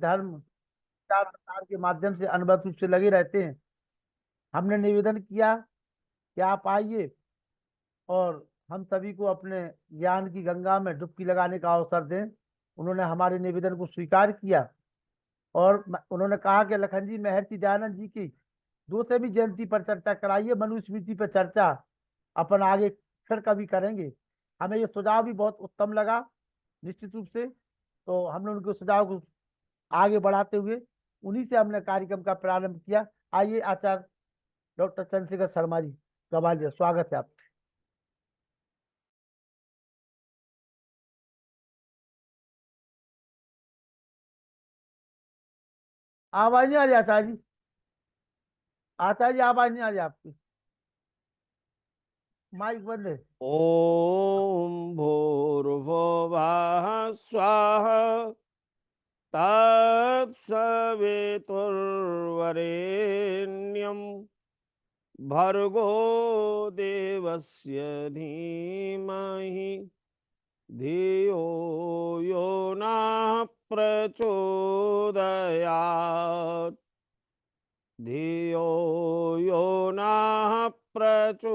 धर्म विचार प्रसार के माध्यम से अनवरत रूप से लगे रहते हैं। हमने निवेदन किया कि आप आइए और हम सभी को अपने ज्ञान की गंगा में डुबकी लगाने का अवसर दें। उन्होंने हमारे निवेदन को स्वीकार किया और उन्होंने कहा कि लखन जी, महर्षि दयानंद जी की 200वीं जयंती पर चर्चा कराइए, मनुस्मृति पर चर्चा अपन आगे फिर कभी करेंगे। हमें ये सुझाव भी बहुत उत्तम लगा निश्चित रूप से। तो हमने उनके सुझाव को आगे बढ़ाते हुए उन्हीं से हमने कार्यक्रम का प्रारंभ किया। आइए आचार्य डॉक्टर चंद्रशेखर शर्मा जी, गवालियर, स्वागत है आप। आवाज नहीं आ रही आचार्य जी? आचार्य जी आवाज नहीं आ रही आपकी, माइक बंद है। ओम भूर्भुवः स्वः तत्सवितुर्वरेण्यं भर्गो देवस्य धीमहि धियो यो नः प्रचोदयात् धियो यो नः प्रचोदयात्।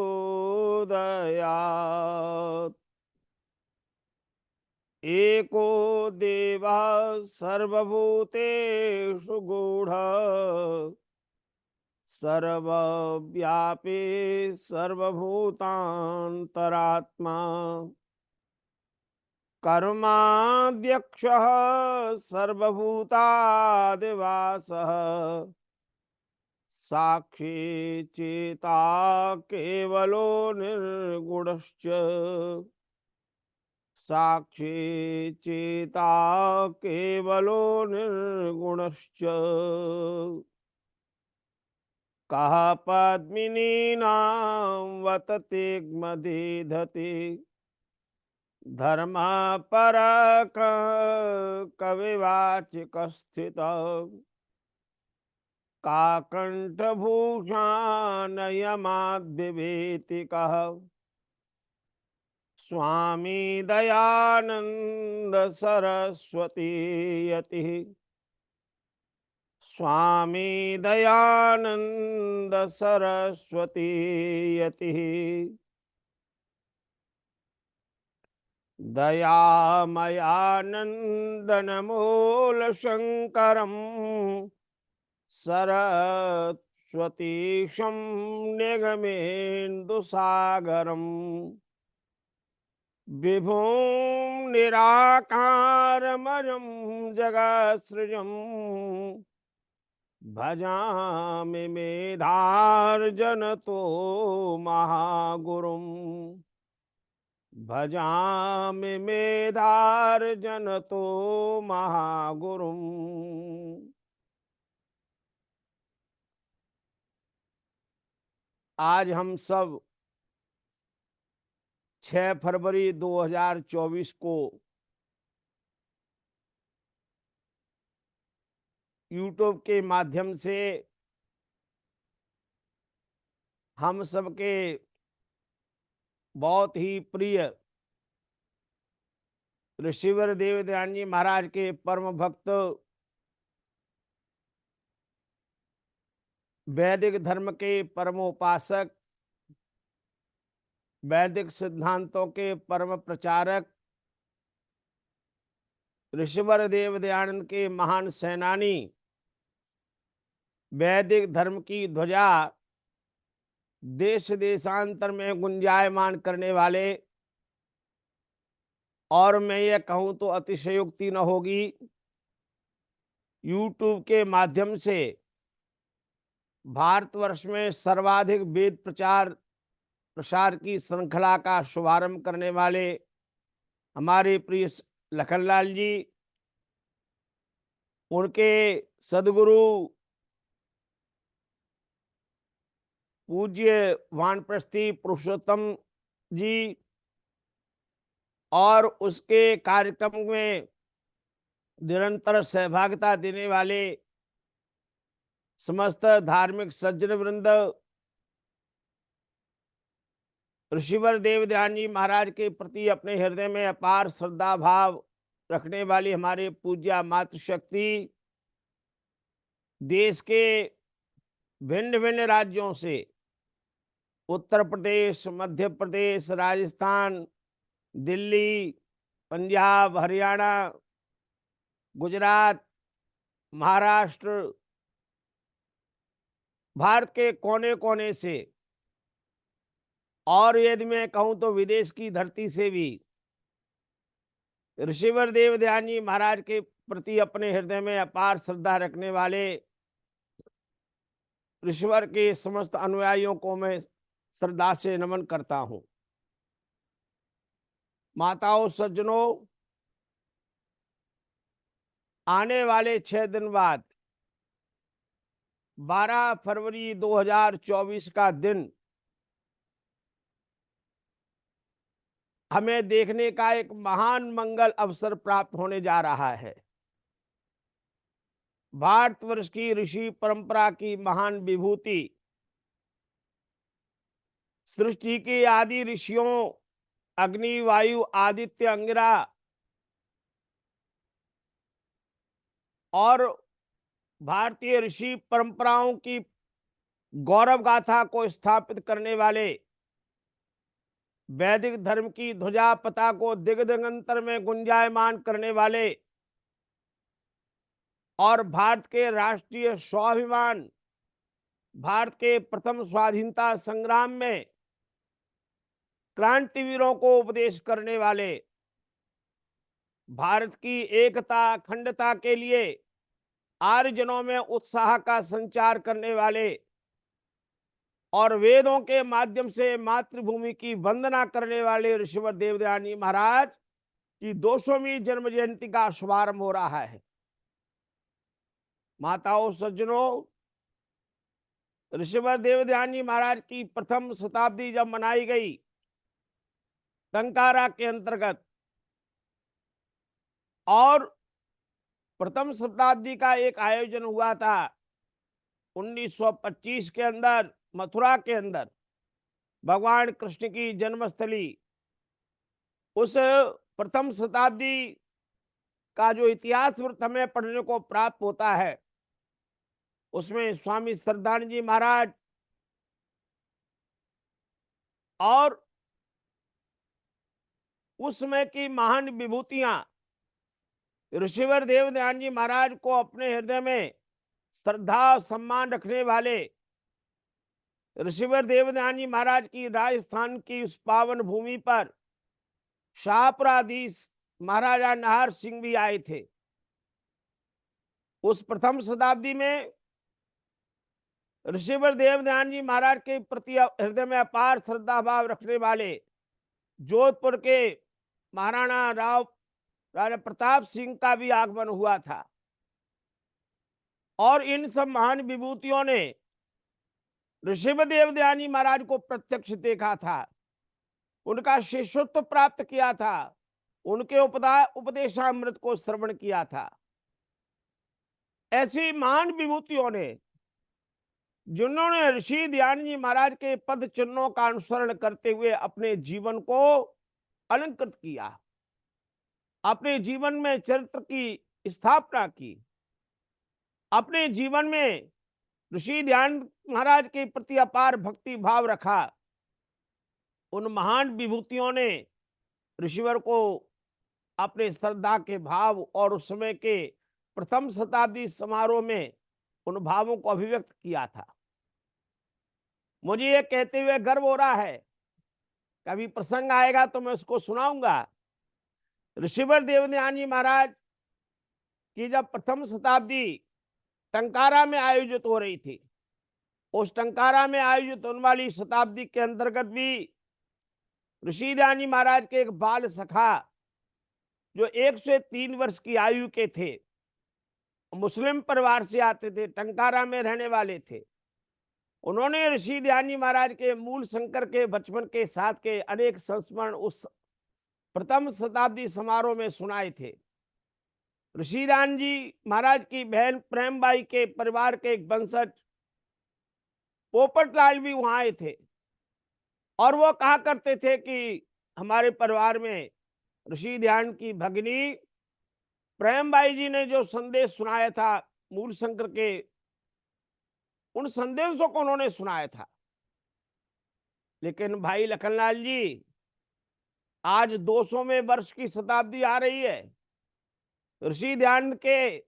एको देवः सर्वभूतेषु गूढः सर्वव्यापी सर्वभूतान्तरात्मा कर्माध्यक्षः सर्वभूतादिवासः साक्षी चेता केवलो निर्गुणश्च साक्षी चेता केवलो निर्गुणश्च। कः पद्मिनीनां वततिग्मधीधति धर्मः परकः कविवाचिकस्थितः काकण्ठभूषाणयमाद्विभीतिकः स्वामी दयानंद सरस्वती यतिः स्वामी दयानंद सरस्वती यतिः दयामयानन्दनमूलशङ्करम् सरस्वतीशं निगमेन्दुसागरम् विभुं निराकारमयं जगत्सृजं भजामि मेधार्जनतो महागुरुं भजामि मेधार्जनतो महागुरुं। आज हम सब 6 फरवरी 2024 को यूट्यूब के माध्यम से हम सबके बहुत ही प्रिय ऋषिवर देव दयानंद जी महाराज के परम भक्त वैदिक धर्म के परमोपासक वैदिक सिद्धांतों के परम प्रचारक ऋषिवर देव दयानंद के महान सेनानी वैदिक धर्म की ध्वजा देश देशांतर में गुंजायमान करने वाले, और मैं ये कहूं तो अतिशयोक्ति न होगी, यूट्यूब के माध्यम से भारतवर्ष में सर्वाधिक वेद प्रचार प्रसार की श्रृंखला का शुभारंभ करने वाले हमारे प्रिय लखनलाल जी, उनके सदगुरु पूज्य वानप्रस्थी पुरुषोत्तम जी और उसके कार्यक्रम में निरंतर सहभागिता देने वाले समस्त धार्मिक सज्जन वृंद, ऋषिवर देव दयानंद जी महाराज के प्रति अपने हृदय में अपार श्रद्धा भाव रखने वाली हमारे पूज्या मातृशक्ति देश के भिन्न भिन्न राज्यों से, उत्तर प्रदेश, मध्य प्रदेश, राजस्थान, दिल्ली, पंजाब, हरियाणा, गुजरात, महाराष्ट्र, भारत के कोने कोने से, और यदि मैं कहूं तो विदेश की धरती से भी ऋषिवर देव ध्यान जी महाराज के प्रति अपने हृदय में अपार श्रद्धा रखने वाले ऋषिवर के समस्त अनुयायियों को मैं श्रद्धा से नमन करता हूं। माताओं, सज्जनों, आने वाले 6 दिन बाद 12 फरवरी 2024 का दिन हमें देखने का एक महान मंगल अवसर प्राप्त होने जा रहा है। भारतवर्ष की ऋषि परंपरा की महान विभूति, सृष्टि के आदि ऋषियों अग्नि, वायु, आदित्य, अंगिरा और भारतीय ऋषि परंपराओं की गौरव गाथा को स्थापित करने वाले, वैदिक धर्म की ध्वजा पता को दिगंतर में गुंजायमान करने वाले और भारत के राष्ट्रीय स्वाभिमान, भारत के प्रथम स्वाधीनता संग्राम में क्रांतिवीरों को उपदेश करने वाले, भारत की एकता अखंडता के लिए आर्यजनों में उत्साह का संचार करने वाले और वेदों के माध्यम से मातृभूमि की वंदना करने वाले ऋषिवर देवदयाल जी महाराज की 200वीं जन्म जयंती का शुभारंभ हो रहा है। माताओं, सज्जनों, ऋषिवर देवदयाल जी महाराज की प्रथम शताब्दी जब मनाई गई टंकारा के अंतर्गत, और प्रथम शताब्दी का एक आयोजन हुआ था 1925 के अंदर मथुरा के अंदर, भगवान कृष्ण की जन्मस्थली। उस प्रथम शताब्दी का जो इतिहास वृत्त हमें पढ़ने को प्राप्त होता है, उसमें स्वामी श्रद्धानंद जी महाराज और उस समय की महान विभूतियां ऋषिवर देवदयाल जी महाराज को अपने हृदय में श्रद्धा सम्मान रखने वाले ऋषिवर देवदयाल जी महाराज की राजस्थान की उस पावन भूमि पर शाहपुराधीश महाराजा नाहर सिंह भी आए थे। उस प्रथम शताब्दी में ऋषिवर देवदयाल जी महाराज के प्रति हृदय में अपार श्रद्धा भाव रखने वाले जोधपुर के महाराणा राजा प्रताप सिंह का भी आगमन हुआ था, और इन सब महान विभूतियों ने ऋषिवर देवदयाल जी महाराज को प्रत्यक्ष देखा था, उनका शिष्यत्व प्राप्त किया था, उनके उपदेशामृत को श्रवण किया था। ऐसी महान विभूतियों ने, जिन्होंने ऋषि दयानंद जी महाराज के पद चिन्हों का अनुसरण करते हुए अपने जीवन को अलंकृत किया, अपने जीवन में चरित्र की स्थापना की, अपने जीवन में ऋषि दयानंद महाराज के प्रति अपार भक्ति भाव रखा। उन महान विभूतियों ने ऋषिवर को अपने श्रद्धा के भाव और उस समय के प्रथम शताब्दी समारोह में उन भावों को अभिव्यक्त किया था। मुझे ये कहते हुए गर्व हो रहा है, कभी प्रसंग आएगा तो मैं उसको सुनाऊंगा। ऋषिवर देवदयाल जी महाराज की जब प्रथम शताब्दी टंकारा में आयोजित हो रही थी, उस टंकारा में आयोजित होने वाली शताब्दी के अंतर्गत भी ऋषि दयानंद जी महाराज के एक बाल सखा जो 103 वर्ष की आयु के थे, मुस्लिम परिवार से आते थे, टंकारा में रहने वाले थे, उन्होंने ऋषि दयानंद जी महाराज के मूल शंकर के बचपन के साथ के अनेक संस्मरण उस प्रथम शताब्दी समारोह में सुनाए थे। ऋषि दयानंद जी महाराज की बहन प्रेमबाई के परिवार के एक वंशज पोपटलाल भी वहां आए थे, और वो कहा करते थे कि हमारे परिवार में ऋषि दयानंद की भगिनी प्रेमबाई जी ने जो संदेश सुनाया था मूल शंकर के उन संदेशों को उन्होंने सुनाया था। लेकिन भाई लखनलाल जी, आज 200वें वर्ष की शताब्दी आ रही है। ऋषि ध्यान के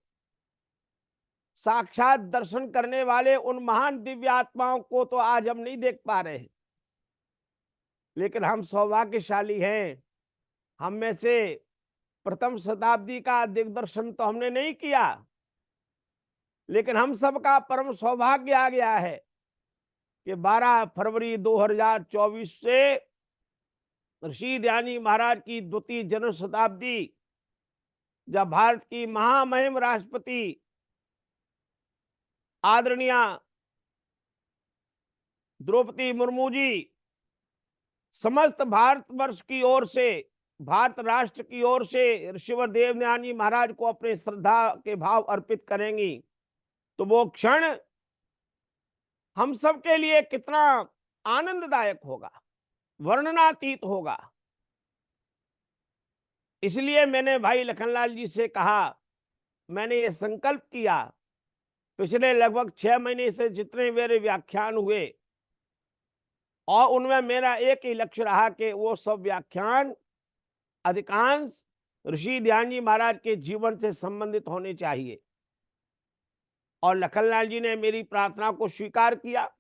साक्षात दर्शन करने वाले उन महान दिव्य आत्माओं को तो आज हम नहीं देख पा रहे हैं। लेकिन हम सौभाग्यशाली हैं, हम में से प्रथम शताब्दी का दिग्दर्शन तो हमने नहीं किया, लेकिन हम सबका परम सौभाग्य आ गया है कि 12 फरवरी 2024 से ऋषि ध्यानी महाराज की द्वितीय जन्म शताब्दी, जब भारत की महामहिम राष्ट्रपति आदरणीय द्रौपदी मुर्मू जी समस्त भारतवर्ष की ओर से, भारत राष्ट्र की ओर से ऋषिवर देवज्ञानी महाराज को अपने श्रद्धा के भाव अर्पित करेंगी, तो वो क्षण हम सब के लिए कितना आनंददायक होगा, वर्णनातीत होगा। इसलिए मैंने भाई लखनलाल जी से कहा, मैंने ये संकल्प किया, पिछले लगभग 6 महीने से जितने मेरे व्याख्यान हुए, और उनमें मेरा एक ही लक्ष्य रहा कि वो सब व्याख्यान अधिकांश ऋषि ध्यान जी महाराज के जीवन से संबंधित होने चाहिए। और लखनलाल जी ने मेरी प्रार्थना को स्वीकार किया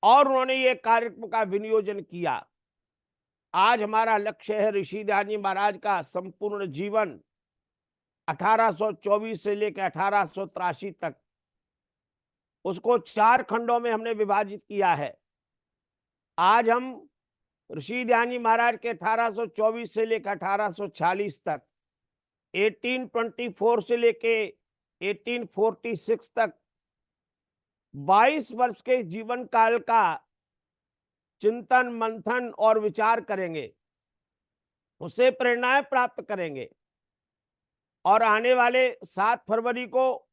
और उन्होंने ये कार्यक्रम का विनियोजन किया। आज हमारा लक्ष्य है ऋषि ध्यान जी महाराज का संपूर्ण जीवन 1824 से लेकर 1883 तक, उसको 4 खंडों में हमने विभाजित किया है। आज हम ऋषि ध्यान जी महाराज के 1824 से लेकर 1846 तक, 1824 से लेके 1846 तक 22 वर्ष के जीवन काल का चिंतन मंथन और विचार करेंगे, उससे प्रेरणाएं प्राप्त करेंगे। और आने वाले 7 फरवरी को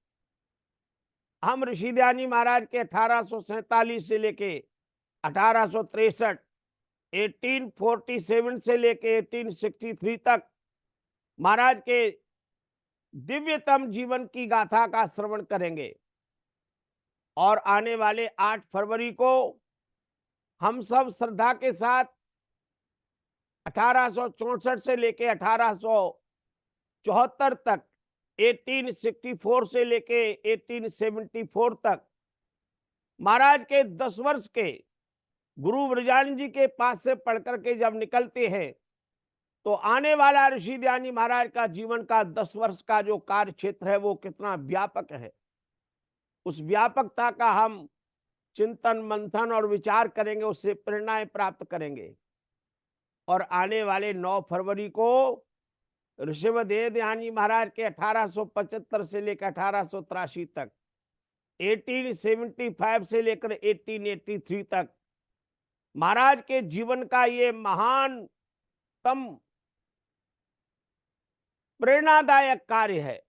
हम ऋषि ध्यान जी महाराज के 1847 से लेके 1863, 1847 से लेके 1863 तक महाराज के दिव्यतम जीवन की गाथा का श्रवण करेंगे। और आने वाले 8 फरवरी को हम सब श्रद्धा के साथ 1864 से लेके 1874 तक, 1864 से लेके 1874 तक महाराज के 10 वर्ष के गुरु ब्रजानंद जी के पास से पढ़ करके जब निकलते हैं, तो आने वाला ऋषि ध्यान जी महाराज का जीवन का 10 वर्ष का जो कार्य क्षेत्र है वो कितना व्यापक है, उस व्यापकता का हम चिंतन मंथन और विचार करेंगे, उससे प्रेरणाएं प्राप्त करेंगे। और आने वाले 9 फरवरी को ऋषिवर देवध्यान जी महाराज के 1875 से लेकर 1883 तक, 1875 से लेकर 1883 तक महाराज के जीवन का ये महानतम प्रेरणादायक कार्य है।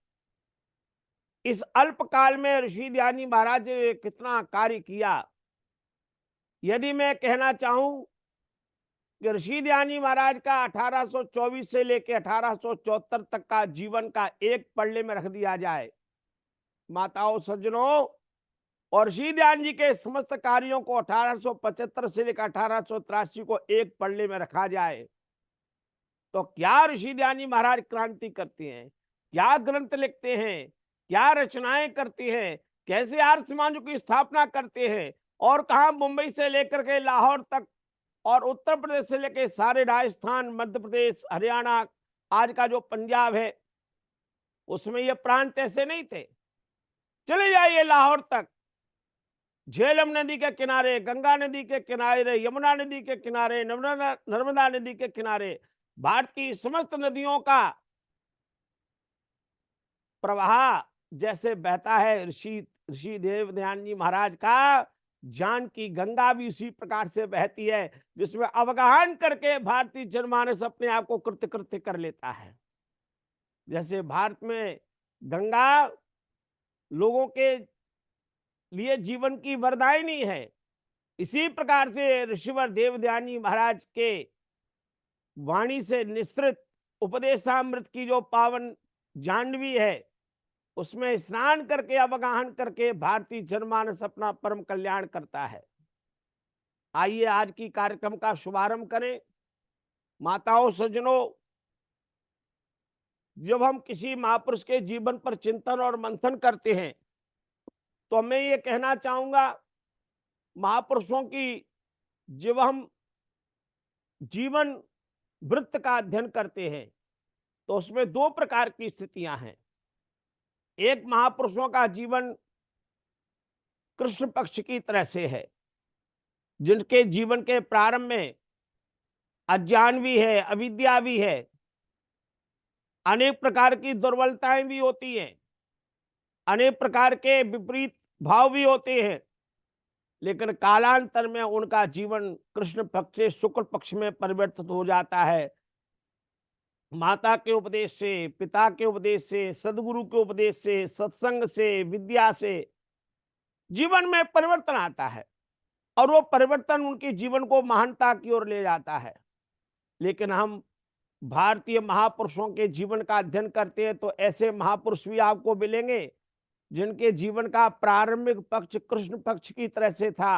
इस अल्पकाल में ऋषि ध्यान जी महाराज ने कितना कार्य किया। यदि मैं कहना चाहूं कि ऋषि ध्यान जी महाराज का 1824 से लेकर 1874 तक का जीवन का एक पल्ले में रख दिया जाए, माताओं सज्जनों, और ऋषि ध्यान जी के समस्त कार्यों को 1875 से लेकर 1883 को एक पल्ले में रखा जाए, तो क्या ऋषि ध्यान जी महाराज क्रांति करते हैं, क्या ग्रंथ लिखते हैं, क्या रचनाएं करती हैं, कैसे आर्य समाजों की स्थापना करते हैं, और कहा मुंबई से लेकर के लाहौर तक और उत्तर प्रदेश से लेकर सारे राजस्थान, मध्य प्रदेश, हरियाणा, आज का जो पंजाब है, उसमें ये प्रांत ऐसे नहीं थे। चले जाइए लाहौर तक, झेलम नदी के किनारे, गंगा नदी के किनारे, यमुना नदी के किनारे, नर्मदा नदी के किनारे भारत की समस्त नदियों का प्रवाह जैसे बहता है, ऋषि देवध्यान जी महाराज का ज्ञान की गंगा भी उसी प्रकार से बहती है, जिसमें अवगाहन करके भारतीय जनमानस अपने आप को कृतकृत्य कर लेता है। जैसे भारत में गंगा लोगों के लिए जीवन की वरदायिनी है, इसी प्रकार से ऋषिवर देवध्यान जी महाराज के वाणी से निसृत उपदेशामृत की जो पावन जाह्नवी है, उसमें स्नान करके अवगाहन करके भारतीय जनमानस अपना परम कल्याण करता है। आइए आज की कार्यक्रम का शुभारंभ करें। माताओं सज्जनों, जब हम किसी महापुरुष के जीवन पर चिंतन और मंथन करते हैं तो मैं ये कहना चाहूंगा, महापुरुषों की जब हम जीवन वृत्त का अध्ययन करते हैं तो उसमें दो प्रकार की स्थितियां हैं। एक महापुरुषों का जीवन कृष्ण पक्ष की तरह से है, जिनके जीवन के प्रारंभ में अज्ञान भी है, अविद्या भी है, अनेक प्रकार की दुर्बलताएं भी होती हैं, अनेक प्रकार के विपरीत भाव भी होते हैं, लेकिन कालांतर में उनका जीवन कृष्ण पक्ष से शुक्ल पक्ष में परिवर्तित हो जाता है। माता के उपदेश से, पिता के उपदेश से, सदगुरु के उपदेश से, सत्संग से, विद्या से जीवन में परिवर्तन आता है और वो परिवर्तन उनके जीवन को महानता की ओर ले जाता है। लेकिन हम भारतीय महापुरुषों के जीवन का अध्ययन करते हैं तो ऐसे महापुरुष भी आपको मिलेंगे जिनके जीवन का प्रारंभिक पक्ष कृष्ण पक्ष की तरह से था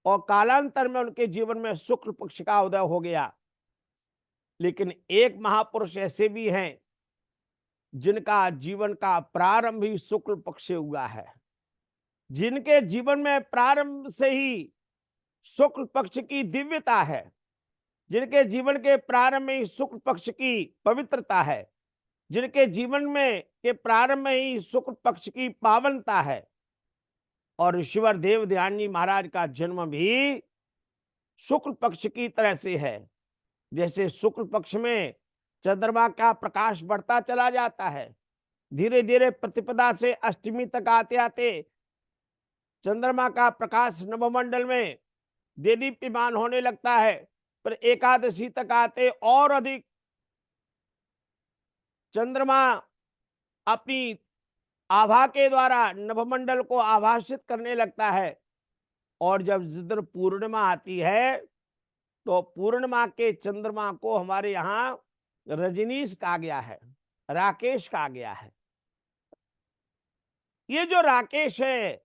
और कालांतर में उनके जीवन में शुक्ल पक्ष का उदय हो गया। लेकिन एक महापुरुष ऐसे भी हैं जिनका जीवन का प्रारंभ ही शुक्ल पक्ष से हुआ है, जिनके जीवन में प्रारंभ से ही शुक्ल पक्ष की दिव्यता है, जिनके जीवन के प्रारंभ में ही शुक्ल पक्ष की पवित्रता है, जिनके जीवन में के प्रारंभ में ही शुक्ल पक्ष की पावनता है। और ईश्वर देव ध्यान जी महाराज का जन्म भी शुक्ल पक्ष की तरह से है। जैसे शुक्ल पक्ष में चंद्रमा का प्रकाश बढ़ता चला जाता है, धीरे धीरे प्रतिपदा से अष्टमी तक आते आते चंद्रमा का प्रकाश नवमंडल में देदीप्यमान होने लगता है, पर एकादशी तक आते और अधिक चंद्रमा अपनी आभा के द्वारा नभमंडल को आभाषित करने लगता है। और जब जिस दिन पूर्णिमा आती है तो पूर्णिमा के चंद्रमा को हमारे यहाँ रजनीश कहा गया है, राकेश कहा गया है। ये जो राकेश है,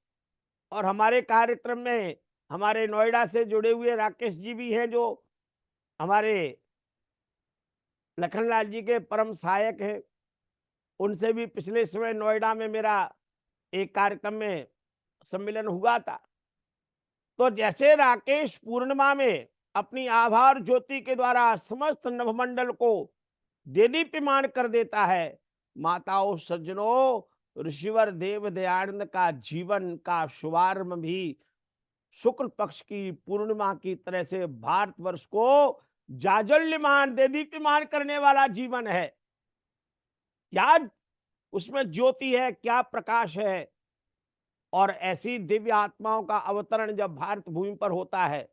और हमारे कार्यक्रम में हमारे नोएडा से जुड़े हुए राकेश जी भी हैं जो हमारे लखनलाल जी के परम सहायक हैं। उनसे भी पिछले समय नोएडा में मेरा एक कार्यक्रम में सम्मेलन हुआ था। तो जैसे राकेश पूर्णिमा में अपनी आभार ज्योति के द्वारा समस्त नभमंडल को देदीप्यमान कर देता है, माताओं सज्जनों, ऋषिवर देव दयानंद का जीवन का शुभारंभ भी शुक्ल पक्ष की पूर्णिमा की तरह से भारतवर्ष को जाजल्यमान देदीप्यमान करने वाला जीवन है। क्या उसमें ज्योति है, क्या प्रकाश है। और ऐसी दिव्य आत्माओं का अवतरण जब भारत भूमि पर होता है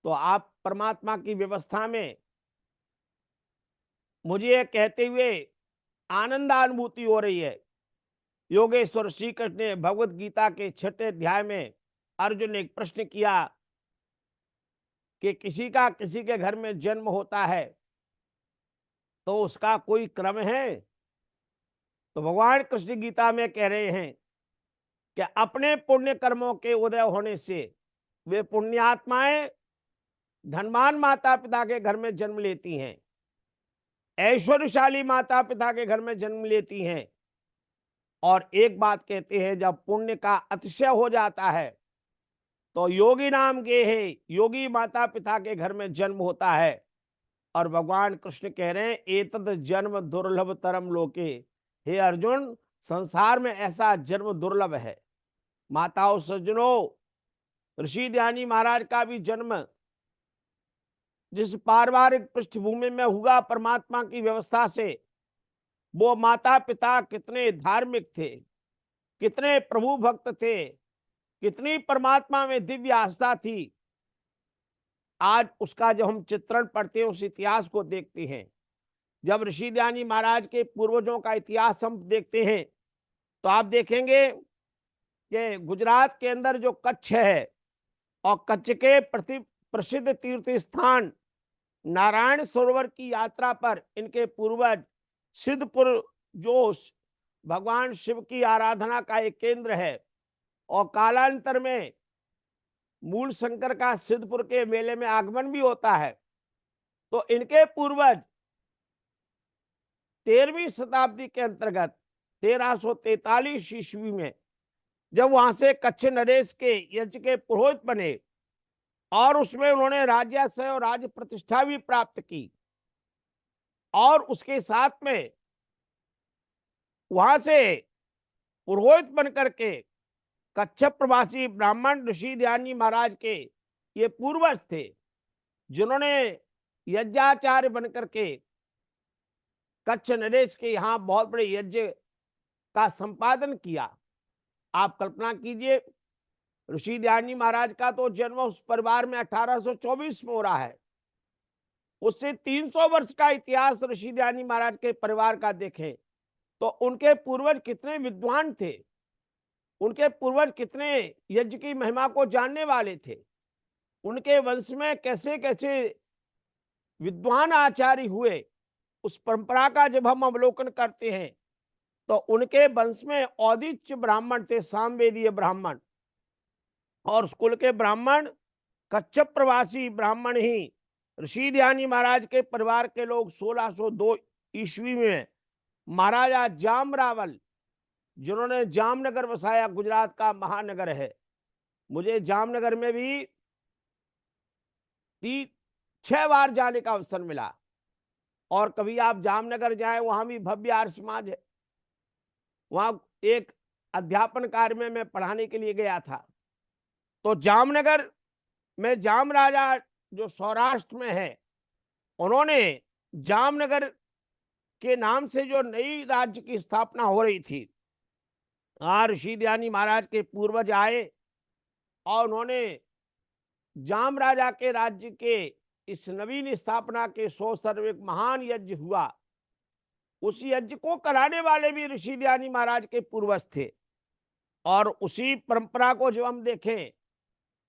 तो आप परमात्मा की व्यवस्था में मुझे यह कहते हुए आनंदानुभूति हो रही है। योगेश्वर श्री कृष्ण ने भगवत गीता के 6वें अध्याय में अर्जुन ने एक प्रश्न किया कि किसी का किसी के घर में जन्म होता है तो उसका कोई क्रम है। तो भगवान कृष्ण गीता में कह रहे हैं कि अपने पुण्य कर्मों के उदय होने से वे पुण्यात्माएं धनवान माता पिता के घर में जन्म लेती हैं, ऐश्वर्यशाली माता पिता के घर में जन्म लेती हैं। और एक बात कहते हैं, जब पुण्य का अतिशय हो जाता है तो योगी नाम के है योगी माता पिता के घर में जन्म होता है। और भगवान कृष्ण कह रहे हैं एतद जन्म दुर्लभ तरम लोके, हे अर्जुन संसार में ऐसा जन्म दुर्लभ है। माताओं सज्जनों, ऋषि ध्यानी महाराज का भी जन्म जिस पारिवारिक पृष्ठभूमि में हुआ परमात्मा की व्यवस्था से, वो माता पिता कितने धार्मिक थे, कितने प्रभु भक्त थे, कितनी परमात्मा में दिव्य आस्था थी। आज उसका जब हम चित्रण पढ़ते हैं, उस इतिहास को देखते हैं, जब ऋषि ध्यानी महाराज के पूर्वजों का इतिहास हम देखते हैं तो आप देखेंगे कि गुजरात के अंदर जो कच्छ है और कच्छ के प्रसिद्ध तीर्थ स्थान नारायण सरोवर की यात्रा पर इनके पूर्वज सिद्धपुर जो भगवान शिव की आराधना का एक केंद्र है। और कालांतर में मूल शंकर का सिद्धपुर के मेले में आगमन भी होता है। तो इनके पूर्वज 13वीं शताब्दी के अंतर्गत 1343 ईस्वी में जब वहां से कच्छ नरेश के यज्ञ के पुरोहित बने और उसमें उन्होंने राजस्व और राज प्रतिष्ठा भी प्राप्त की, और उसके साथ में वहां से पुरोहित बनकर के कच्छ प्रवासी ब्राह्मण ऋषि ध्यान जी महाराज के ये पूर्वज थे, जिन्होंने यज्ञाचार्य बनकर के कच्छ नरेश के यहाँ बहुत बड़े यज्ञ का संपादन किया। आप कल्पना कीजिए, ऋषि ध्यान जी महाराज का तो जन्म उस परिवार में 1824 में हो रहा है। उससे 300 वर्ष का इतिहास ऋषि ध्यान जी महाराज के परिवार का देखें तो उनके पूर्वज कितने विद्वान थे, उनके पूर्वज कितने यज्ञ की महिमा को जानने वाले थे, उनके वंश में कैसे कैसे विद्वान आचार्य हुए। उस परंपरा का जब हम अवलोकन करते हैं तो उनके वंश में औदिच्य ब्राह्मण थे, सामवेदीय ब्राह्मण, और उस कुल के ब्राह्मण कच्छ प्रवासी ब्राह्मण ही ऋषि ध्यान जी महाराज के परिवार के लोग 1602 ईस्वी में महाराजा जाम रावल, जिन्होंने जामनगर बसाया, गुजरात का महानगर है। मुझे जामनगर में भी 6 बार जाने का अवसर मिला, और कभी आप जामनगर जाए वहां भी भव्य आर्य समाज है। वहां एक अध्यापन कार्य में मैं पढ़ाने के लिए गया था, तो जामनगर में जाम राजा जो सौराष्ट्र में है, उन्होंने जामनगर के नाम से जो नई राज्य की स्थापना हो रही थी, ऋषि ध्यान जी महाराज के पूर्वज आए और उन्होंने जाम राजा के राज्य के इस नवीन स्थापना के 100 सर्व एक महान यज्ञ हुआ। उस यज्ञ को कराने वाले भी ऋषि ध्यान जी महाराज के पूर्वज थे, और उसी परंपरा को जब हम देखें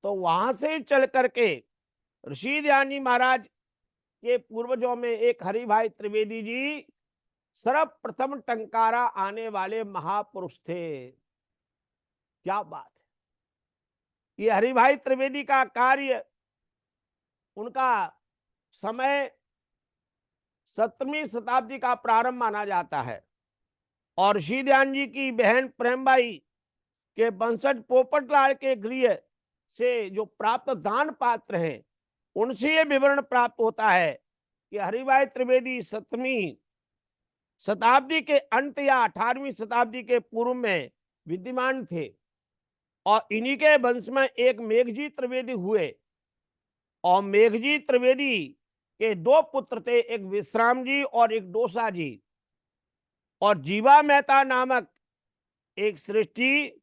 तो वहां से चल करके ऋषि ध्यान जी महाराज के पूर्वजों में एक हरि भाई त्रिवेदी जी सर्वप्रथम टंकारा आने वाले महापुरुष थे। क्या बात है! ये हरि भाई त्रिवेदी का कार्य, उनका समय 17वीं शताब्दी का प्रारंभ माना जाता है, और ऋषि ध्यान जी की बहन प्रेमबाई के वंशज पोपटलाल के गृह से जो प्राप्त दान पात्र हैं, उनसे ये विवरण प्राप्त होता है कि हरिभाई त्रिवेदी 7वीं शताब्दी के अंत या 18वीं शताब्दी के पूर्व में विद्यमान थे, और इन्हीं के वंश में एक मेघजी त्रिवेदी हुए, और मेघजी त्रिवेदी के 2 पुत्र थे, एक विश्राम जी और एक डोसा जी। और जीवा मेहता नामक एक सृष्टि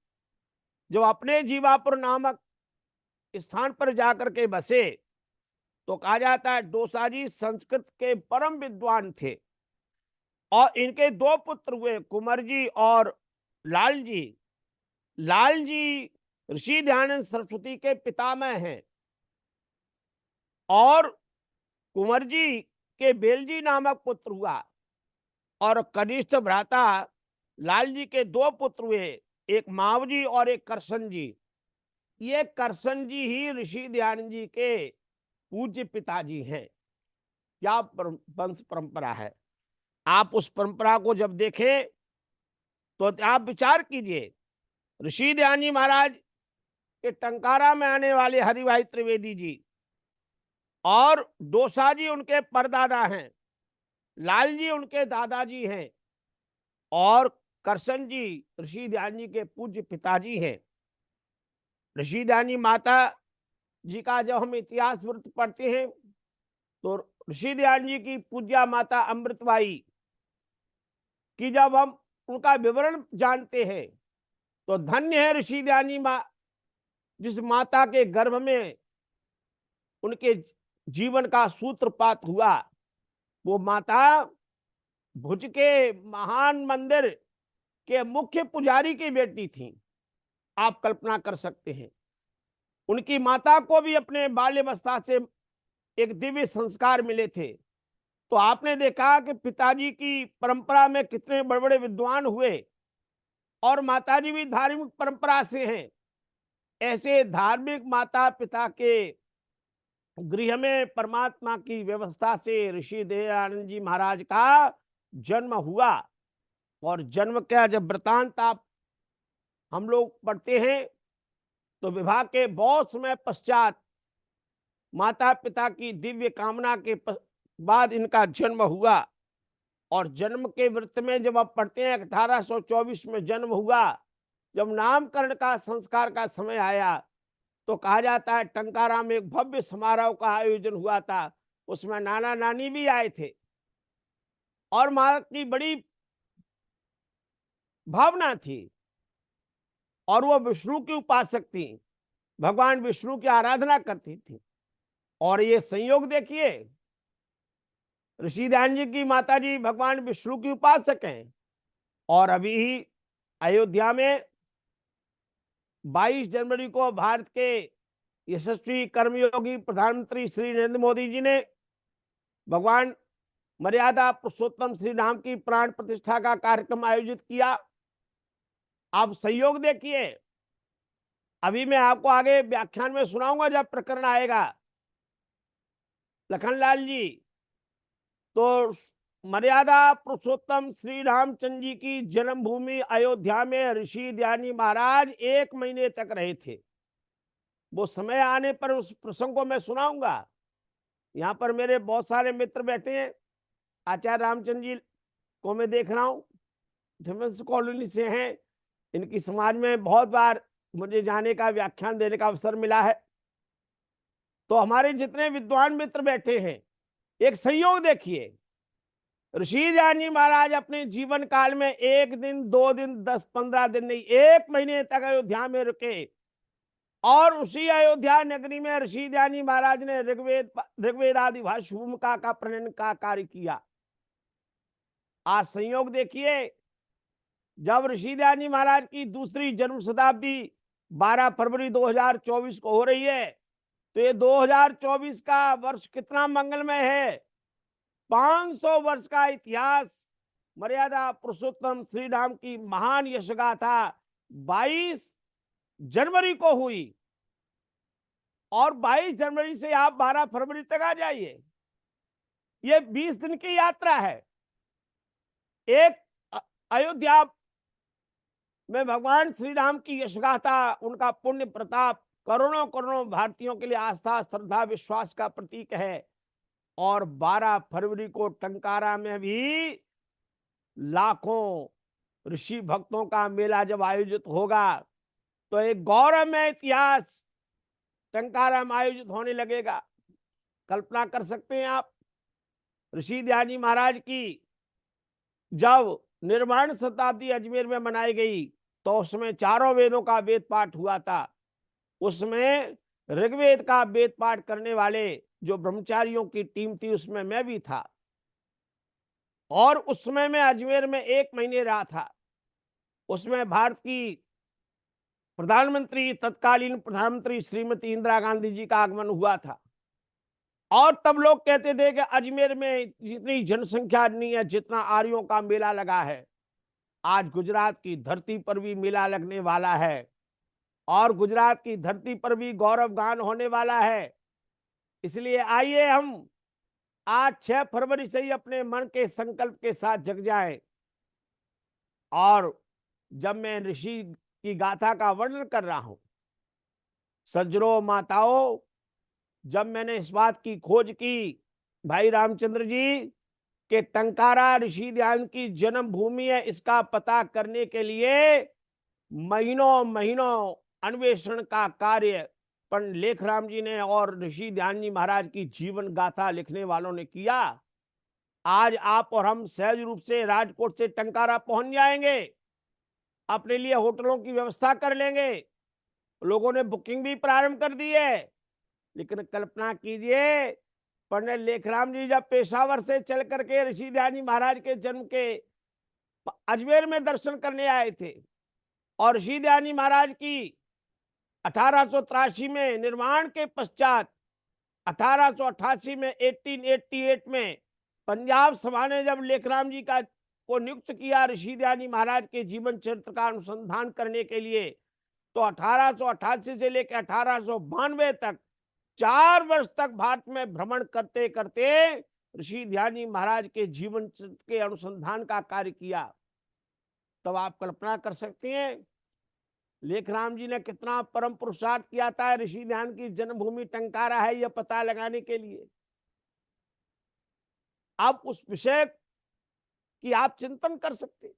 जो अपने जीवापुर नामक स्थान पर जाकर के बसे, तो कहा जाता है डोसा जी संस्कृत के परम विद्वान थे। और इनके 2 पुत्र हुए, कुंवर जी और लाल जी। लाल जी ऋषि ध्यानंद सरस्वती के पितामह हैं, और कुंवर जी के बेलजी नामक पुत्र हुआ, और कनिष्ठ भ्राता लाल जी के 2 पुत्र हुए, एक मावजी और एक करसन जी। ये करसन जी ही ऋषि ध्यान जी के पूज्य पिताजी हैं। क्या वंश परंपरा है! आप उस परंपरा को जब देखें तो आप विचार कीजिए, ऋषि ध्यान जी महाराज के टंकारा में आने वाले हरिभाई त्रिवेदी जी, और डोसा जी उनके परदादा हैं, लाल जी उनके दादाजी हैं, और करसन जी ऋषि ध्यान जी के पूज्य पिताजी हैं। ऋषि ध्यान जी माता जी का जब हम इतिहास वृत्त पढ़ते हैं तो ऋषि ध्यान जी की पूज्या माता अमृतबाई की जब हम उनका विवरण जानते हैं तो धन्य है ऋषि ध्यान जी माँ, जिस माता के गर्भ में उनके जीवन का सूत्रपात हुआ। वो माता भुज के महान मंदिर के मुख्य पुजारी की बेटी थी। आप कल्पना कर सकते हैं, उनकी माता को भी अपने बाल्यावस्था से एक दिव्य संस्कार मिले थे। तो आपने देखा कि पिताजी की परंपरा में कितने बड़े बड़े विद्वान हुए, और माताजी भी धार्मिक परंपरा से हैं। ऐसे धार्मिक माता पिता के गृह में परमात्मा की व्यवस्था से ऋषि दयानंद जी महाराज का जन्म हुआ। और जन्म का जब वृतांत आप हम लोग पढ़ते हैं तो विवाह के बहुत समय पश्चात माता पिता की दिव्य कामना के बाद इनका जन्म हुआ। और जन्म के वृत्त में जब आप पढ़ते हैं 1824 में जन्म हुआ। जब नामकरण का संस्कार का समय आया तो कहा जाता है टंकारा में एक भव्य समारोह का आयोजन हुआ था। उसमें नाना नानी भी आए थे और मां की बड़ी भावना थी और वो विष्णु की उपासक थी, भगवान विष्णु की आराधना करती थी। और ये संयोग देखिए, ऋषि ध्यान जी की माता जी भगवान विष्णु की उपासक हैं और अभी ही अयोध्या में 22 जनवरी को भारत के यशस्वी कर्मयोगी प्रधानमंत्री श्री नरेंद्र मोदी जी ने भगवान मर्यादा पुरुषोत्तम श्री राम की प्राण प्रतिष्ठा का कार्यक्रम आयोजित किया। आप संयोग देखिए, अभी मैं आपको आगे व्याख्यान में सुनाऊंगा जब प्रकरण आएगा लखनलाल जी। तो मर्यादा पुरुषोत्तम श्री रामचंद्र जी की जन्मभूमि अयोध्या में ऋषि ध्यानी महाराज 1 महीने तक रहे थे। वो समय आने पर उस प्रसंग को मैं सुनाऊंगा। यहाँ पर मेरे बहुत सारे मित्र बैठे हैं। आचार्य रामचंद्र जी को मैं देख रहा हूँ, डिफेंस कॉलोनी से हैं। इनकी समाज में बहुत बार मुझे जाने का, व्याख्यान देने का अवसर मिला है। तो हमारे जितने विद्वान मित्र बैठे हैं, एक संयोग देखिए, ऋषि ध्यानी महाराज अपने जीवन काल में 1 दिन 2 दिन 10-15 दिन नहीं, 1 महीने तक अयोध्या में रुके। और उसी अयोध्या नगरी में ऋषि ध्यानी महाराज ने ऋग्वेद आदि भाषा भूमिका का प्रणयन का कार्य किया। आज संयोग देखिए, जब ऋषि ध्यानी महाराज की दूसरी जन्म शताब्दी 12 फरवरी 2024 को हो रही है, तो ये 2024 का वर्ष कितना मंगलमय है। 500 वर्ष का इतिहास मर्यादा पुरुषोत्तम श्री राम की महान यश गाथा 22 जनवरी को हुई। और 22 जनवरी से आप 12 फरवरी तक आ जाइए, ये 20 दिन की यात्रा है। एक अयोध्या में भगवान श्री राम की यशगाथा, उनका पुण्य प्रताप करोड़ों करोड़ों भारतीयों के लिए आस्था, श्रद्धा, विश्वास का प्रतीक है। और 12 फरवरी को टंकारा में भी लाखों ऋषि भक्तों का मेला जब आयोजित होगा तो एक गौरवमय इतिहास टंकारा में आयोजित होने लगेगा। कल्पना कर सकते हैं आप, ऋषि ध्यानी महाराज की जब निर्माण शताब्दी अजमेर में मनाई गई तो उसमें 4 वेदों का वेद पाठ हुआ था। उसमें ऋग्वेद का वेद पाठ करने वाले जो ब्रह्मचारियों की टीम थी, उसमें मैं भी था। और उस समय मैं अजमेर में 1 महीने रहा था। उसमें भारत की तत्कालीन प्रधानमंत्री श्रीमती इंदिरा गांधी जी का आगमन हुआ था। और तब लोग कहते थे कि अजमेर में जितनी जनसंख्या नहीं है जितना आर्यों का मेला लगा है। आज गुजरात की धरती पर भी मेला लगने वाला है और गुजरात की धरती पर भी गौरव गान होने वाला है। इसलिए आइए हम आज 6 फरवरी से ही अपने मन के संकल्प के साथ जग जाएं। और जब मैं ऋषि की गाथा का वर्णन कर रहा हूं, सज्जनों माताओं, जब मैंने इस बात की खोज की भाई रामचंद्र जी के टंकारा ऋषि ध्यान की जन्मभूमि है, इसका पता करने के लिए महीनों महीनों अन्वेषण का कार्य पंडित लेखराम जी ने और ऋषि ध्यान जी महाराज की जीवन गाथा लिखने वालों ने किया। आज आप और हम सहज रूप से राजकोट से टंकारा पहुंच जाएंगे, अपने लिए होटलों की व्यवस्था कर लेंगे, लोगों ने बुकिंग भी प्रारंभ कर दी है। लेकिन कल्पना कीजिए, पंडित लेखराम जी जब पेशावर से चल करके ऋषि ध्यान जी महाराज के जन्म के अजमेर में दर्शन करने आए थे और ऋषि ध्यान जी महाराज की 1883 में निर्माण के पश्चात 1888 में 1888 में पंजाब सभा ने जब लेखराम जी का को नियुक्त किया ऋषि दयानी महाराज के जीवन चरित्र का अनुसंधान करने के लिए, तो 1888 से लेकर 1892 तक 4 वर्ष तक भारत में भ्रमण करते करते ऋषि ध्यानी महाराज के जीवन चरित्र के अनुसंधान का कार्य किया। तब आप कल्पना कर सकते हैं लेखराम जी ने कितना परम पुरुषार्थ किया था ऋषि ध्यान की जन्मभूमि टंकारा है यह पता लगाने के लिए। आप उस विषय की आप चिंतन कर सकते हैं,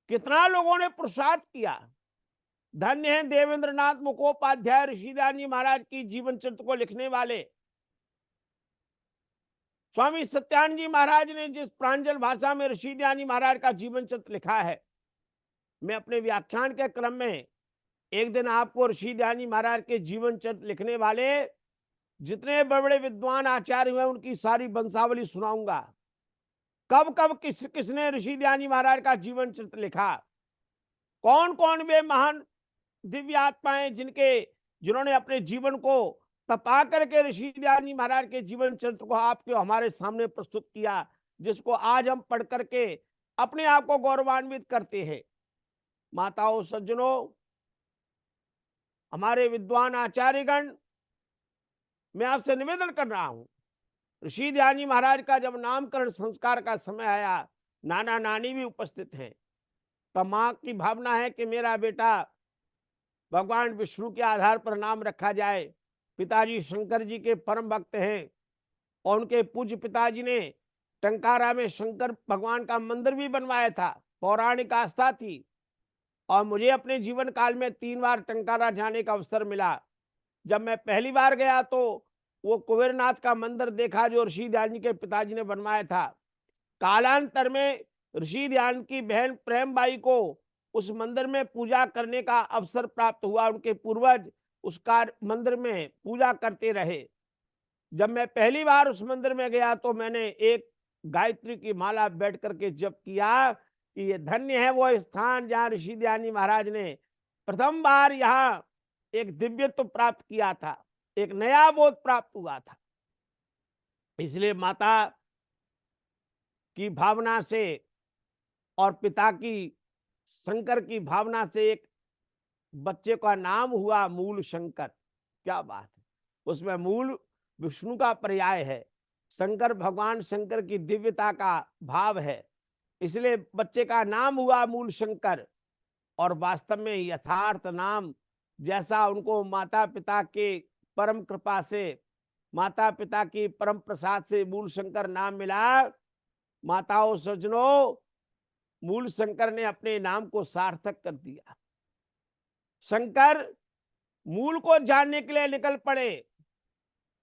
कितना लोगों ने पुरुषार्थ किया। धन्य है देवेंद्र नाथ मुखोपाध्याय ऋषि ध्यान जी महाराज की जीवन चरित्र को लिखने वाले। स्वामी सत्यानंद जी महाराज ने जिस प्रांजल भाषा में ऋषि ध्यान जी महाराज का जीवन चरित्र लिखा है, मैं अपने व्याख्यान के क्रम में एक दिन आपको ऋषि ध्यान जी महाराज के जीवन चरित्र लिखने वाले जितने बड़े बड़े विद्वान आचार्य हुए उनकी सारी वंशावली सुनाऊंगा। कब कब किसने ऋषि ध्यान जी महाराज का जीवन चरित्र लिखा, कौन कौन वे महान दिव्य आत्माएं जिन्होंने अपने जीवन को तपा करके ऋषि ध्यान जी महाराज के जीवन चरित्र को आपके हमारे सामने प्रस्तुत किया, जिसको आज हम पढ़ करके अपने आप को गौरवान्वित करते हैं। माताओं सज्जनों, हमारे विद्वान आचार्यगण, मैं आपसे निवेदन कर रहा हूं, ऋषि ध्यान जी महाराज का जब नामकरण संस्कार का समय आया, नाना नानी भी उपस्थित हैं, तो मां की भावना है कि मेरा बेटा भगवान विष्णु के आधार पर नाम रखा जाए। पिताजी शंकर जी के परम भक्त हैं और उनके पूज्य पिताजी ने टंकारा में शंकर भगवान का मंदिर भी बनवाया था, पौराणिक आस्था थी। और मुझे अपने जीवन काल में 3 बार टंकारा जाने का अवसर मिला। जब मैं पहली बार गया तो वो कुबेरनाथ का मंदिर देखा जो ऋषि ध्यान जी के पिताजी ने बनवाया था। कालांतर में ऋषि ध्यान की बहन प्रेमबाई को उस मंदिर में पूजा करने का अवसर प्राप्त हुआ। उनके पूर्वज उस मंदिर में पूजा करते रहे। जब मैं पहली बार उस मंदिर में गया तो मैंने एक गायत्री की माला बैठ करके जप किया कि ये धन्य है वो स्थान जहां ऋषि ध्यान जी महाराज ने प्रथम बार यहाँ एक दिव्यत्व प्राप्त किया था, एक नया बोध प्राप्त हुआ था। इसलिए माता की भावना से और पिता की शंकर की भावना से एक बच्चे का नाम हुआ मूल शंकर। क्या बात है, उसमें मूल विष्णु का पर्याय है, शंकर भगवान शंकर की दिव्यता का भाव है, इसलिए बच्चे का नाम हुआ मूल शंकर। और वास्तव में यथार्थ नाम जैसा उनको माता पिता के परम कृपा से, माता पिता की परम प्रसाद से मूल शंकर नाम मिला। माताओं सज्जनों, मूल शंकर ने अपने नाम को सार्थक कर दिया। शंकर मूल को जानने के लिए निकल पड़े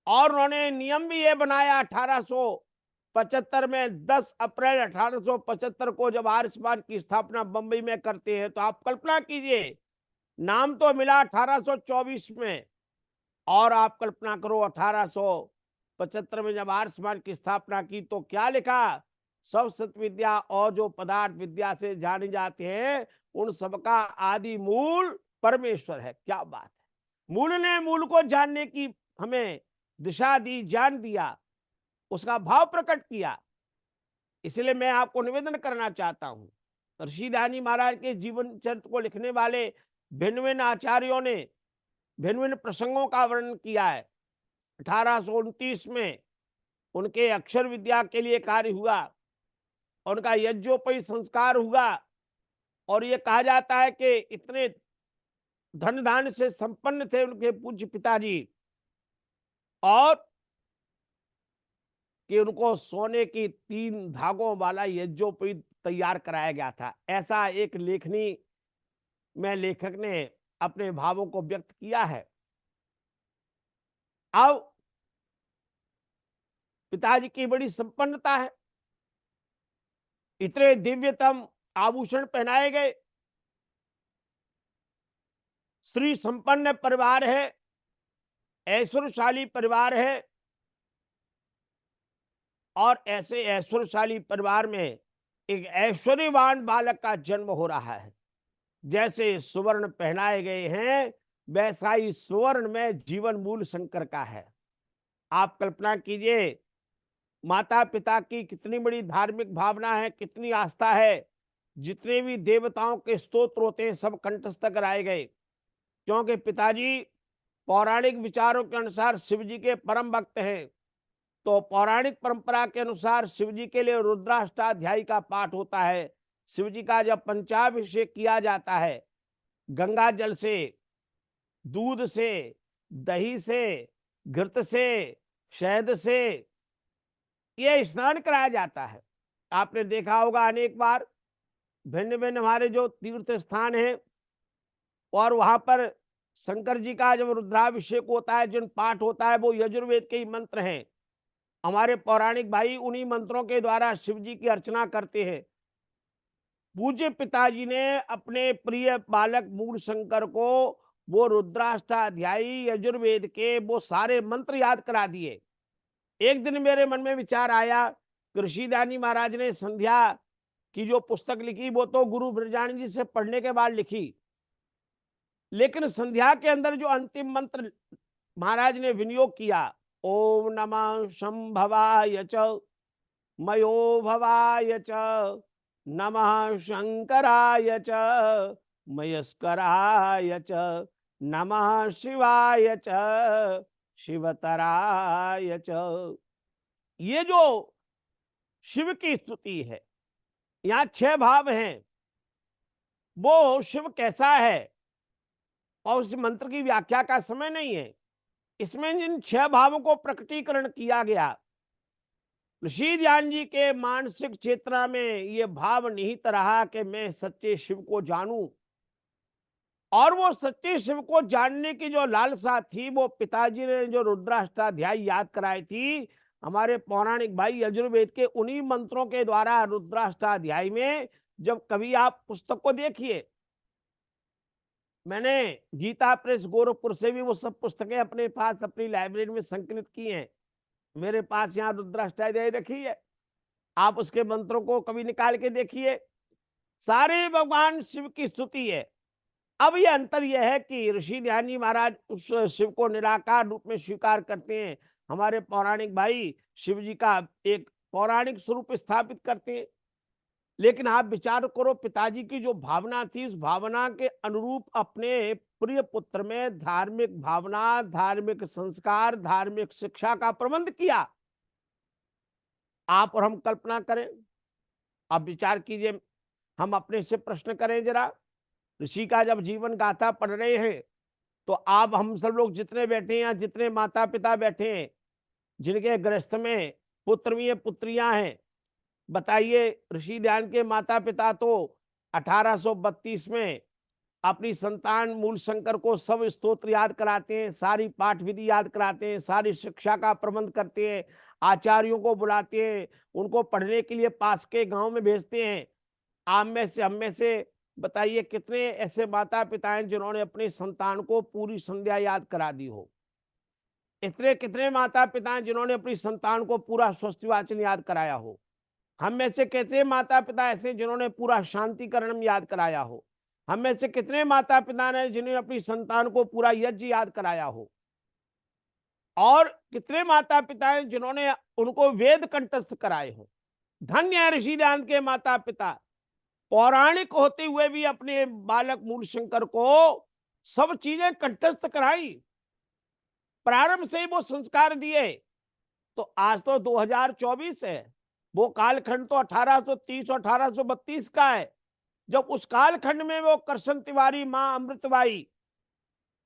और उन्होंने नियम भी ये बनाया 1875 में 10 अप्रैल 1875 को जब आर्य समाज की स्थापना बंबई में करते हैं, तो आप कल्पना कीजिए नाम तो मिला 1824 में, और आप कल्पना करो 1875 में जब आर्य समाज की स्थापना की तो क्या लिखा, सब सत विद्या और जो पदार्थ विद्या से जाने जाते हैं उन सबका आदि मूल परमेश्वर है। क्या बात है, मूल ने मूल को जानने की हमें दिशा दी, जान दिया, उसका भाव प्रकट किया। इसलिए मैं आपको निवेदन करना चाहता हूं, ऋषि ध्यान जी महाराज के जीवन चरित्र को लिखने वाले भिन्न भिन्न आचार्यों ने भिन्न भिन्न प्रसंगों का वर्णन किया है। 1829 में उनके अक्षर विद्या के लिए कार्य हुआ, उनका यज्ञोपवी संस्कार हुआ, और ये कहा जाता है कि इतने धन धान्य से संपन्न थे उनके पूज्य पिताजी, और कि उनको सोने की 3 धागों वाला यज्ञोपवीत तैयार कराया गया था। ऐसा एक लेखनी में लेखक ने अपने भावों को व्यक्त किया है। अब पिताजी की बड़ी संपन्नता है, इतने दिव्यतम आभूषण पहनाए गए, स्त्री संपन्न परिवार है, ऐश्वर्यशाली परिवार है, और ऐसे ऐश्वर्यशाली परिवार में एक ऐश्वर्यवान बालक का जन्म हो रहा है। जैसे सुवर्ण पहनाए गए हैं वैसा ही सुवर्ण में जीवन मूल शंकर का है। आप कल्पना कीजिए माता पिता की कितनी बड़ी धार्मिक भावना है, कितनी आस्था है। जितने भी देवताओं के स्तोत्र होते हैं सब कंठस्थ कराए गए, क्योंकि पिताजी पौराणिक विचारों के अनुसार शिव जी के परम भक्त हैं। तो पौराणिक परंपरा के अनुसार शिव जी के लिए रुद्राष्टाध्यायी का पाठ होता है। शिव जी का जब पंचाभिषेक किया जाता है, गंगा जल से, दूध से, दही से, घृत से, शहद से ये स्नान कराया जाता है। आपने देखा होगा अनेक बार, भिन्न भिन्न हमारे जो तीर्थ स्थान हैं और वहां पर शंकर जी का जब रुद्राभिषेक होता है, जिन पाठ होता है, वो यजुर्वेद के ही मंत्र हैं। हमारे पौराणिक भाई उन्हीं मंत्रों के द्वारा शिव जी की अर्चना करते हैं। पूज्य पिताजी ने अपने प्रिय बालक मूल शंकर को वो रुद्राष्टाध्यायी यजुर्वेद के वो सारे मंत्र याद करा दिए। एक दिन मेरे मन में विचार आया, ऋषिदानी महाराज ने संध्या की जो पुस्तक लिखी वो तो गुरु ब्रजानी जी से पढ़ने के बाद लिखी, लेकिन संध्या के अंदर जो अंतिम मंत्र महाराज ने विनियोग किया, ओम नमः शंभवाय च मयो भवाय च नमः शंकराय च मयस्कराय च नमः शिवाय च शिवतराय च। ये जो शिव की स्तुति है, यहाँ 6 भाव हैं। वो शिव कैसा है और उस मंत्र की व्याख्या का समय नहीं है। इसमें जिन 6 भावों को प्रकटीकरण किया गया, ऋषि ध्यान जी के मानसिक चेतना में ये भाव निहित रहा कि मैं सच्चे शिव को जानूं, और वो सच्चे शिव को जानने की जो लालसा थी, वो पिताजी ने जो रुद्राष्टाध्याय याद कराई थी, हमारे पौराणिक भाई यजुर्वेद के उन्हीं मंत्रों के द्वारा रुद्राष्टाध्याय में, जब कभी आप पुस्तक को देखिए, मैंने गीता प्रेस गोरखपुर से भी वो सब पुस्तकें अपने पास अपनी लाइब्रेरी में संकलित की हैं। मेरे पास यहाँ रुद्राष्टाध्याय रखी है, आप उसके मंत्रों को कभी निकाल के देखिए, सारे भगवान शिव की स्तुति है। अब ये अंतर यह है कि ऋषि ध्यान जी महाराज उस शिव को निराकार रूप में स्वीकार करते हैं, हमारे पौराणिक भाई शिव जी का एक पौराणिक स्वरूप स्थापित करते हैं। लेकिन आप विचार करो, पिताजी की जो भावना थी, उस भावना के अनुरूप अपने प्रिय पुत्र में धार्मिक भावना, धार्मिक संस्कार, धार्मिक शिक्षा का प्रबंध किया। आप और हम कल्पना करें, अब विचार कीजिए, हम अपने से प्रश्न करें जरा। ऋषि का जब जीवन गाथा पढ़ रहे हैं, तो आप हम सब लोग जितने बैठे हैं, जितने माता पिता बैठे हैं, जिनके गृहस्थ में पुत्र भी हैं, पुत्रियां हैं, बताइए, ऋषि ध्यान के माता पिता तो 1832 में अपनी संतान मूल शंकर को सब स्तोत्र याद कराते हैं, सारी पाठ विधि याद कराते हैं, सारी शिक्षा का प्रबंध करते हैं, आचार्यों को बुलाते हैं, उनको पढ़ने के लिए पास के गांव में भेजते हैं। आप में से, हम में से बताइए कितने ऐसे माता पिता हैं जिन्होंने अपनी संतान को पूरी संध्या याद करा दी हो। इतने कितने माता पिता हैं जिन्होंने अपनी संतान को पूरा स्वस्ति वाचन याद कराया हो। हम में से कितने माता पिता ऐसे जिन्होंने पूरा शांतिकरणम याद कराया हो। हम में से कितने माता पिता ने जिन्होंने अपनी संतान को पूरा यज्ञ याद कराया हो। और कितने माता पिता हैं जिन्होंने उनको वेद कंठस्थ कराए हो। धन्य है ऋषि ध्यान के माता पिता, पौराणिक होते हुए भी अपने बालक मूल शंकर को सब चीजें कंठस्थ कराई, प्रारंभ से ही वो संस्कार दिए। तो आज तो 2024 है, वो कालखंड तो 1830 और 1832 का है, जब उस कालखंड में वो कृष्ण तिवारी, मां अमृतबाई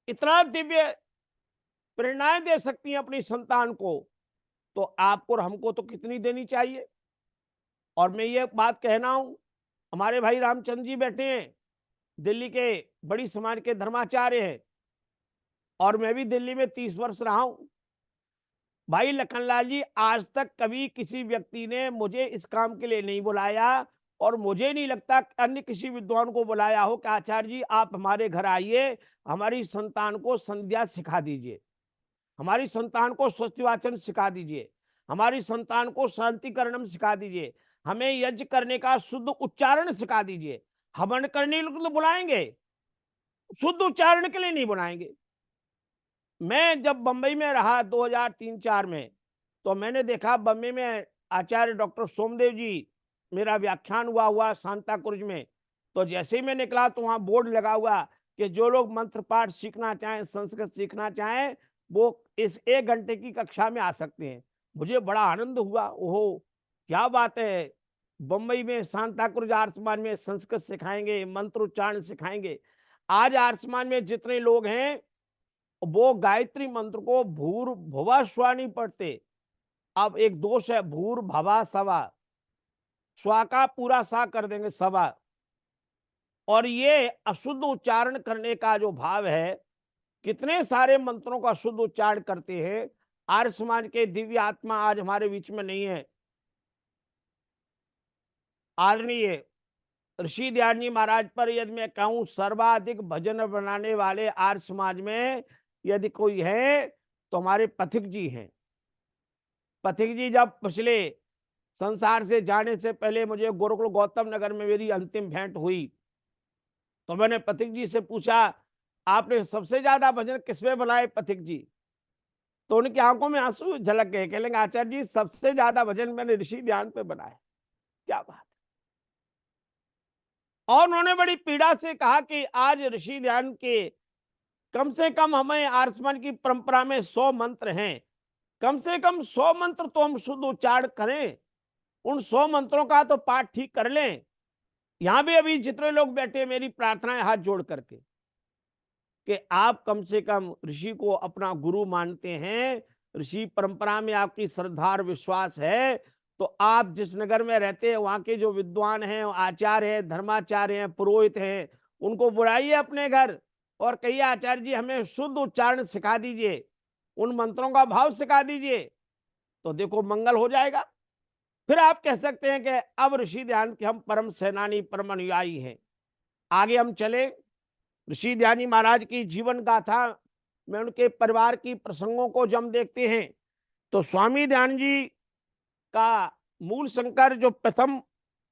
इतना दिव्य प्रेरणाएं दे सकती हैं अपनी संतान को, तो आपको और हमको तो कितनी देनी चाहिए। और मैं ये बात कहना हूं, हमारे भाई रामचंद्र जी बैठे हैं, दिल्ली के बड़ी समाज के धर्माचार्य हैं, और मैं भी दिल्ली में 30 वर्ष रहा हूं। भाई लखनलाल जी, आज तक कभी किसी व्यक्ति ने मुझे इस काम के लिए नहीं बुलाया, और मुझे नहीं लगता अन्य किसी विद्वान को बुलाया हो कि आचार्य जी आप हमारे घर आइए, हमारी संतान को संध्या सिखा दीजिए, हमारी संतान को स्वस्ति वाचन सिखा दीजिए, हमारी संतान को शांतिकरणम सिखा दीजिए, हमें यज्ञ करने का शुद्ध उच्चारण सिखा दीजिए। हवन करने लोग तो बुलाएंगे, शुद्ध उच्चारण के लिए नहीं बुलाएंगे। मैं जब बंबई में रहा 2003-4 में, तो मैंने देखा बम्बई में आचार्य डॉक्टर सोमदेव जी, मेरा व्याख्यान हुआ सांता क्रूज में। तो जैसे ही मैं निकला तो वहां बोर्ड लगा हुआ कि जो लोग मंत्र पाठ सीखना चाहें, संस्कृत सीखना चाहें, वो इस 1 घंटे की कक्षा में आ सकते हैं। मुझे बड़ा आनंद हुआ, ओहो क्या बात है, बम्बई में सांता क्रूज आर्य समाज में संस्कृत सिखाएंगे, मंत्रोच्चारण सिखाएंगे। आज आर्य समाज में जितने लोग हैं वो गायत्री मंत्र को भूर भुवा स्वा नहीं पढ़ते। अब एक दोष है, भूर भवा सवा, स्वा का पूरा सा कर देंगे सवा। और ये अशुद्ध उच्चारण करने का जो भाव है, कितने सारे मंत्रों का शुद्ध उच्चारण करते हैं। आर्य समाज के दिव्य आत्मा आज हमारे बीच में नहीं है। आदरणीय ऋषि ध्यान जी महाराज पर यदि मैं कहूं सर्वाधिक भजन बनाने वाले आर्य समाज में यदि कोई है तो हमारे पथिक जी हैं। पथिक जी जब पिछले संसार से जाने से पहले मुझे गोरखपुर गौतम नगर में मेरी अंतिम भेंट हुई, तो मैंने पथिक जी से पूछा आपने सबसे ज्यादा भजन किसमें बनाए पथिक जी? तो उनकी आंखों में आंसू झलक गए, कह लेंगे आचार्य जी सबसे ज्यादा भजन मैंने ऋषि ध्यान पे बनाए। क्या बात। और उन्होंने बड़ी पीड़ा से कहा कि आज ऋषि ध्यान के कम से कम हमें आर्यसमान की परंपरा में 100 मंत्र हैं, कम से कम 100 मंत्र तो हम शुद्ध उच्चारण करें, उन 100 मंत्रों का तो पाठ ठीक कर लें। यहां भी अभी जितने लोग बैठे, मेरी प्रार्थना है हाथ जोड़ करके कि आप कम से कम ऋषि को अपना गुरु मानते हैं, ऋषि परंपरा में आपकी श्रद्धा और विश्वास है, तो आप जिस नगर में रहते हैं वहां के जो विद्वान हैं, आचार्य हैं, धर्माचार्य हैं, पुरोहित हैं, उनको बुलाइए अपने घर और कहिए आचार्य जी हमें शुद्ध उच्चारण सिखा दीजिए, उन मंत्रों का भाव सिखा दीजिए, तो देखो मंगल हो जाएगा। फिर आप कह सकते हैं कि अब ऋषि ध्यान के हम परम सेनानी, परम अनुयायी हैं। आगे हम चले, ऋषि ध्यानी महाराज की जीवन गाथा में उनके परिवार की प्रसंगों को जब हम देखते हैं तो स्वामी ध्यान जी का मूल शंकर जो प्रथम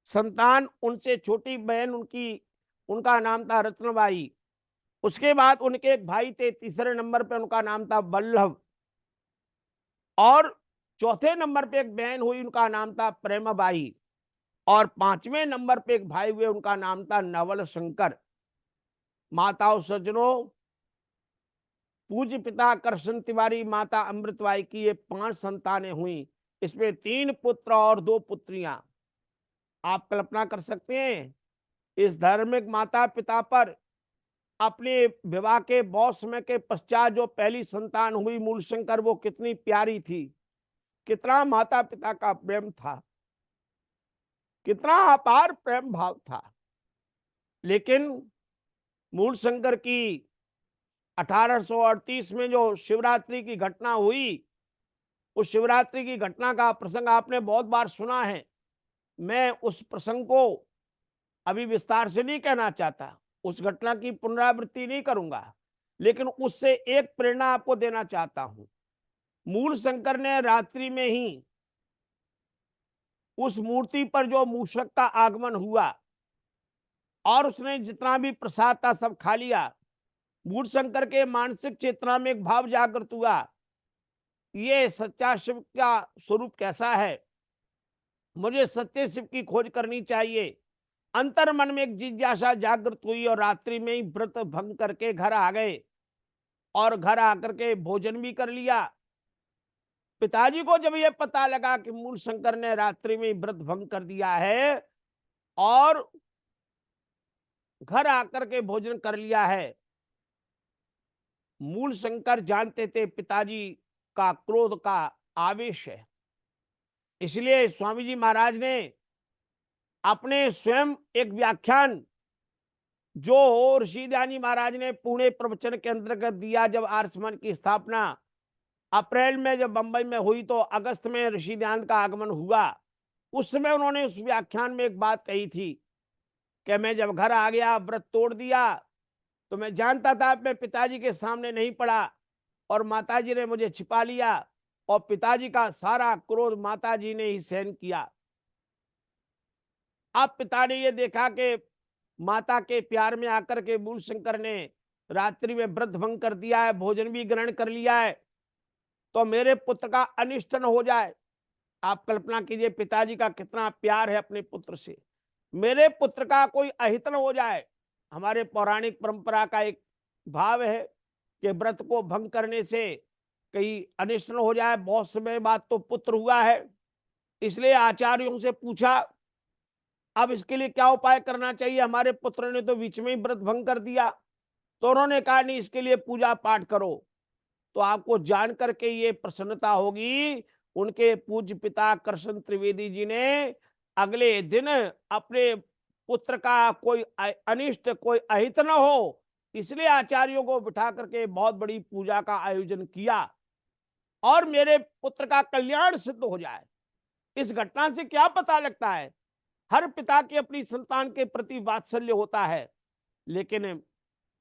संतान, उनसे छोटी बहन उनकी, उनका नाम था रत्नबाई। उसके बाद उनके एक भाई थे, तीसरे नंबर पे उनका नाम था बल्लभ, और चौथे नंबर पे एक बहन हुई, उनका नाम था प्रेमबाई, और 5वें नंबर पे एक भाई हुए, उनका नाम था नवल शंकर। माताओं सज्जनों, पूज्य पिता करशन तिवारी, माता अमृतबाई की ये 5 संतानें हुई। इसमें 3 पुत्र और 2 पुत्रियां। आप कल्पना कर सकते हैं इस धार्मिक माता पिता पर अपने विवाह के बहुत समय के पश्चात जो पहली संतान हुई मूलशंकर, वो कितनी प्यारी थी, कितना माता पिता का प्रेम था, कितना अपार प्रेम भाव था। लेकिन मूलशंकर की 1838 में जो शिवरात्रि की घटना हुई, उस शिवरात्रि की घटना का प्रसंग आपने बहुत बार सुना है। मैं उस प्रसंग को अभी विस्तार से नहीं कहना चाहता, उस घटना की पुनरावृत्ति नहीं करूंगा, लेकिन उससे एक प्रेरणा आपको देना चाहता हूं। मूल शंकर ने रात्रि में ही उस मूर्ति पर जो मूषक का आगमन हुआ और उसने जितना भी प्रसाद था सब खा लिया। मूल शंकर के मानसिक चेतना में एक भाव जागृत हुआ, ये सच्चा शिव का स्वरूप कैसा है, मुझे सत्य शिव की खोज करनी चाहिए। अंतर मन में एक जिज्ञासा जागृत हुई और रात्रि में ही व्रत भंग करके घर आ गए और घर आकर के भोजन भी कर लिया। पिताजी को जब यह पता लगा कि मूल शंकर ने रात्रि में व्रत भंग कर दिया है और घर आकर के भोजन कर लिया है, मूल शंकर जानते थे पिताजी का क्रोध का आवेश है। इसलिए स्वामी जी महाराज ने अपने स्वयं एक व्याख्यान जो ऋषि ध्यानी महाराज ने पुणे प्रवचन के अंतर्गत दिया, जब आर्य समाज की स्थापना अप्रैल में जब बंबई में हुई तो अगस्त में ऋषि ध्यान का आगमन हुआ, उस समय उन्होंने उस व्याख्यान में एक बात कही थी कि मैं जब घर आ गया, व्रत तोड़ दिया, तो मैं जानता था मैं पिताजी के सामने नहीं पड़ा और माताजी ने मुझे छिपा लिया और पिताजी का सारा क्रोध माताजी ने ही सहन किया। अब पिता ने यह देखा कि माता के प्यार में आकर के मूल शंकर ने रात्रि में व्रत भंग कर दिया है, भोजन भी ग्रहण कर लिया है, तो मेरे पुत्र का अनिष्ट न हो जाए। आप कल्पना कीजिए पिताजी का कितना प्यार है अपने पुत्र से। मेरे पुत्र का कोई अहित न हो जाए। हमारे पौराणिक परंपरा का एक भाव है कि व्रत को भंग करने से कहीं अनिष्ट न हो जाए। बहुत समय बाद तो पुत्र हुआ है, इसलिए आचार्यों से पूछा अब इसके लिए क्या उपाय करना चाहिए। हमारे पुत्र ने तो बीच में ही व्रत भंग कर दिया। तो उन्होंने कहा नहीं, इसके लिए पूजा पाठ करो। तो आपको जान करके ये प्रसन्नता होगी, उनके पूज्य पिता कृष्ण त्रिवेदी जी ने अगले दिन अपने पुत्र का कोई अनिष्ट, कोई अहित न हो, इसलिए आचार्यों को बिठा करके बहुत बड़ी पूजा का आयोजन किया और मेरे पुत्र का कल्याण सिद्ध हो जाए। इस घटना से क्या पता लगता है? हर पिता की अपनी संतान के प्रति वात्सल्य होता है, लेकिन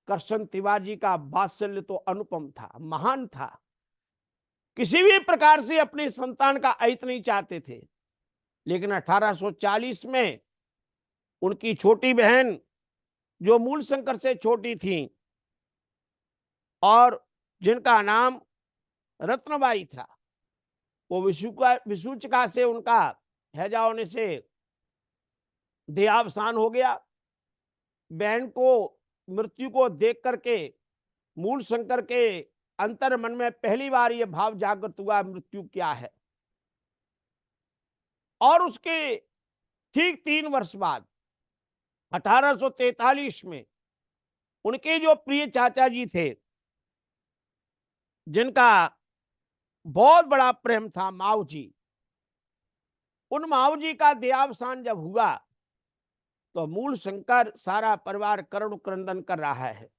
कृष्ण तिवारी का वात्सल्य तो अनुपम था, महान था। किसी भी प्रकार से अपने संतान का अहित नहीं चाहते थे। लेकिन 1840 में उनकी छोटी बहन, जो मूल शंकर से छोटी थी और जिनका नाम रत्नबाई था, वो विसूचिका से उनका हैजा होने से देहावसान हो गया। बहन को मृत्यु को देख करके मूल शंकर के अंतर मन में पहली बार यह भाव जागृत हुआ, मृत्यु क्या है। और उसके ठीक 3 वर्ष बाद 1843 में उनके जो प्रिय चाचा जी थे, जिनका बहुत बड़ा प्रेम था, माऊ जी, उन माऊ जी का देहावसान जब हुआ तो मूल शंकर सारा परिवार करुण क्रंदन कर रहा है।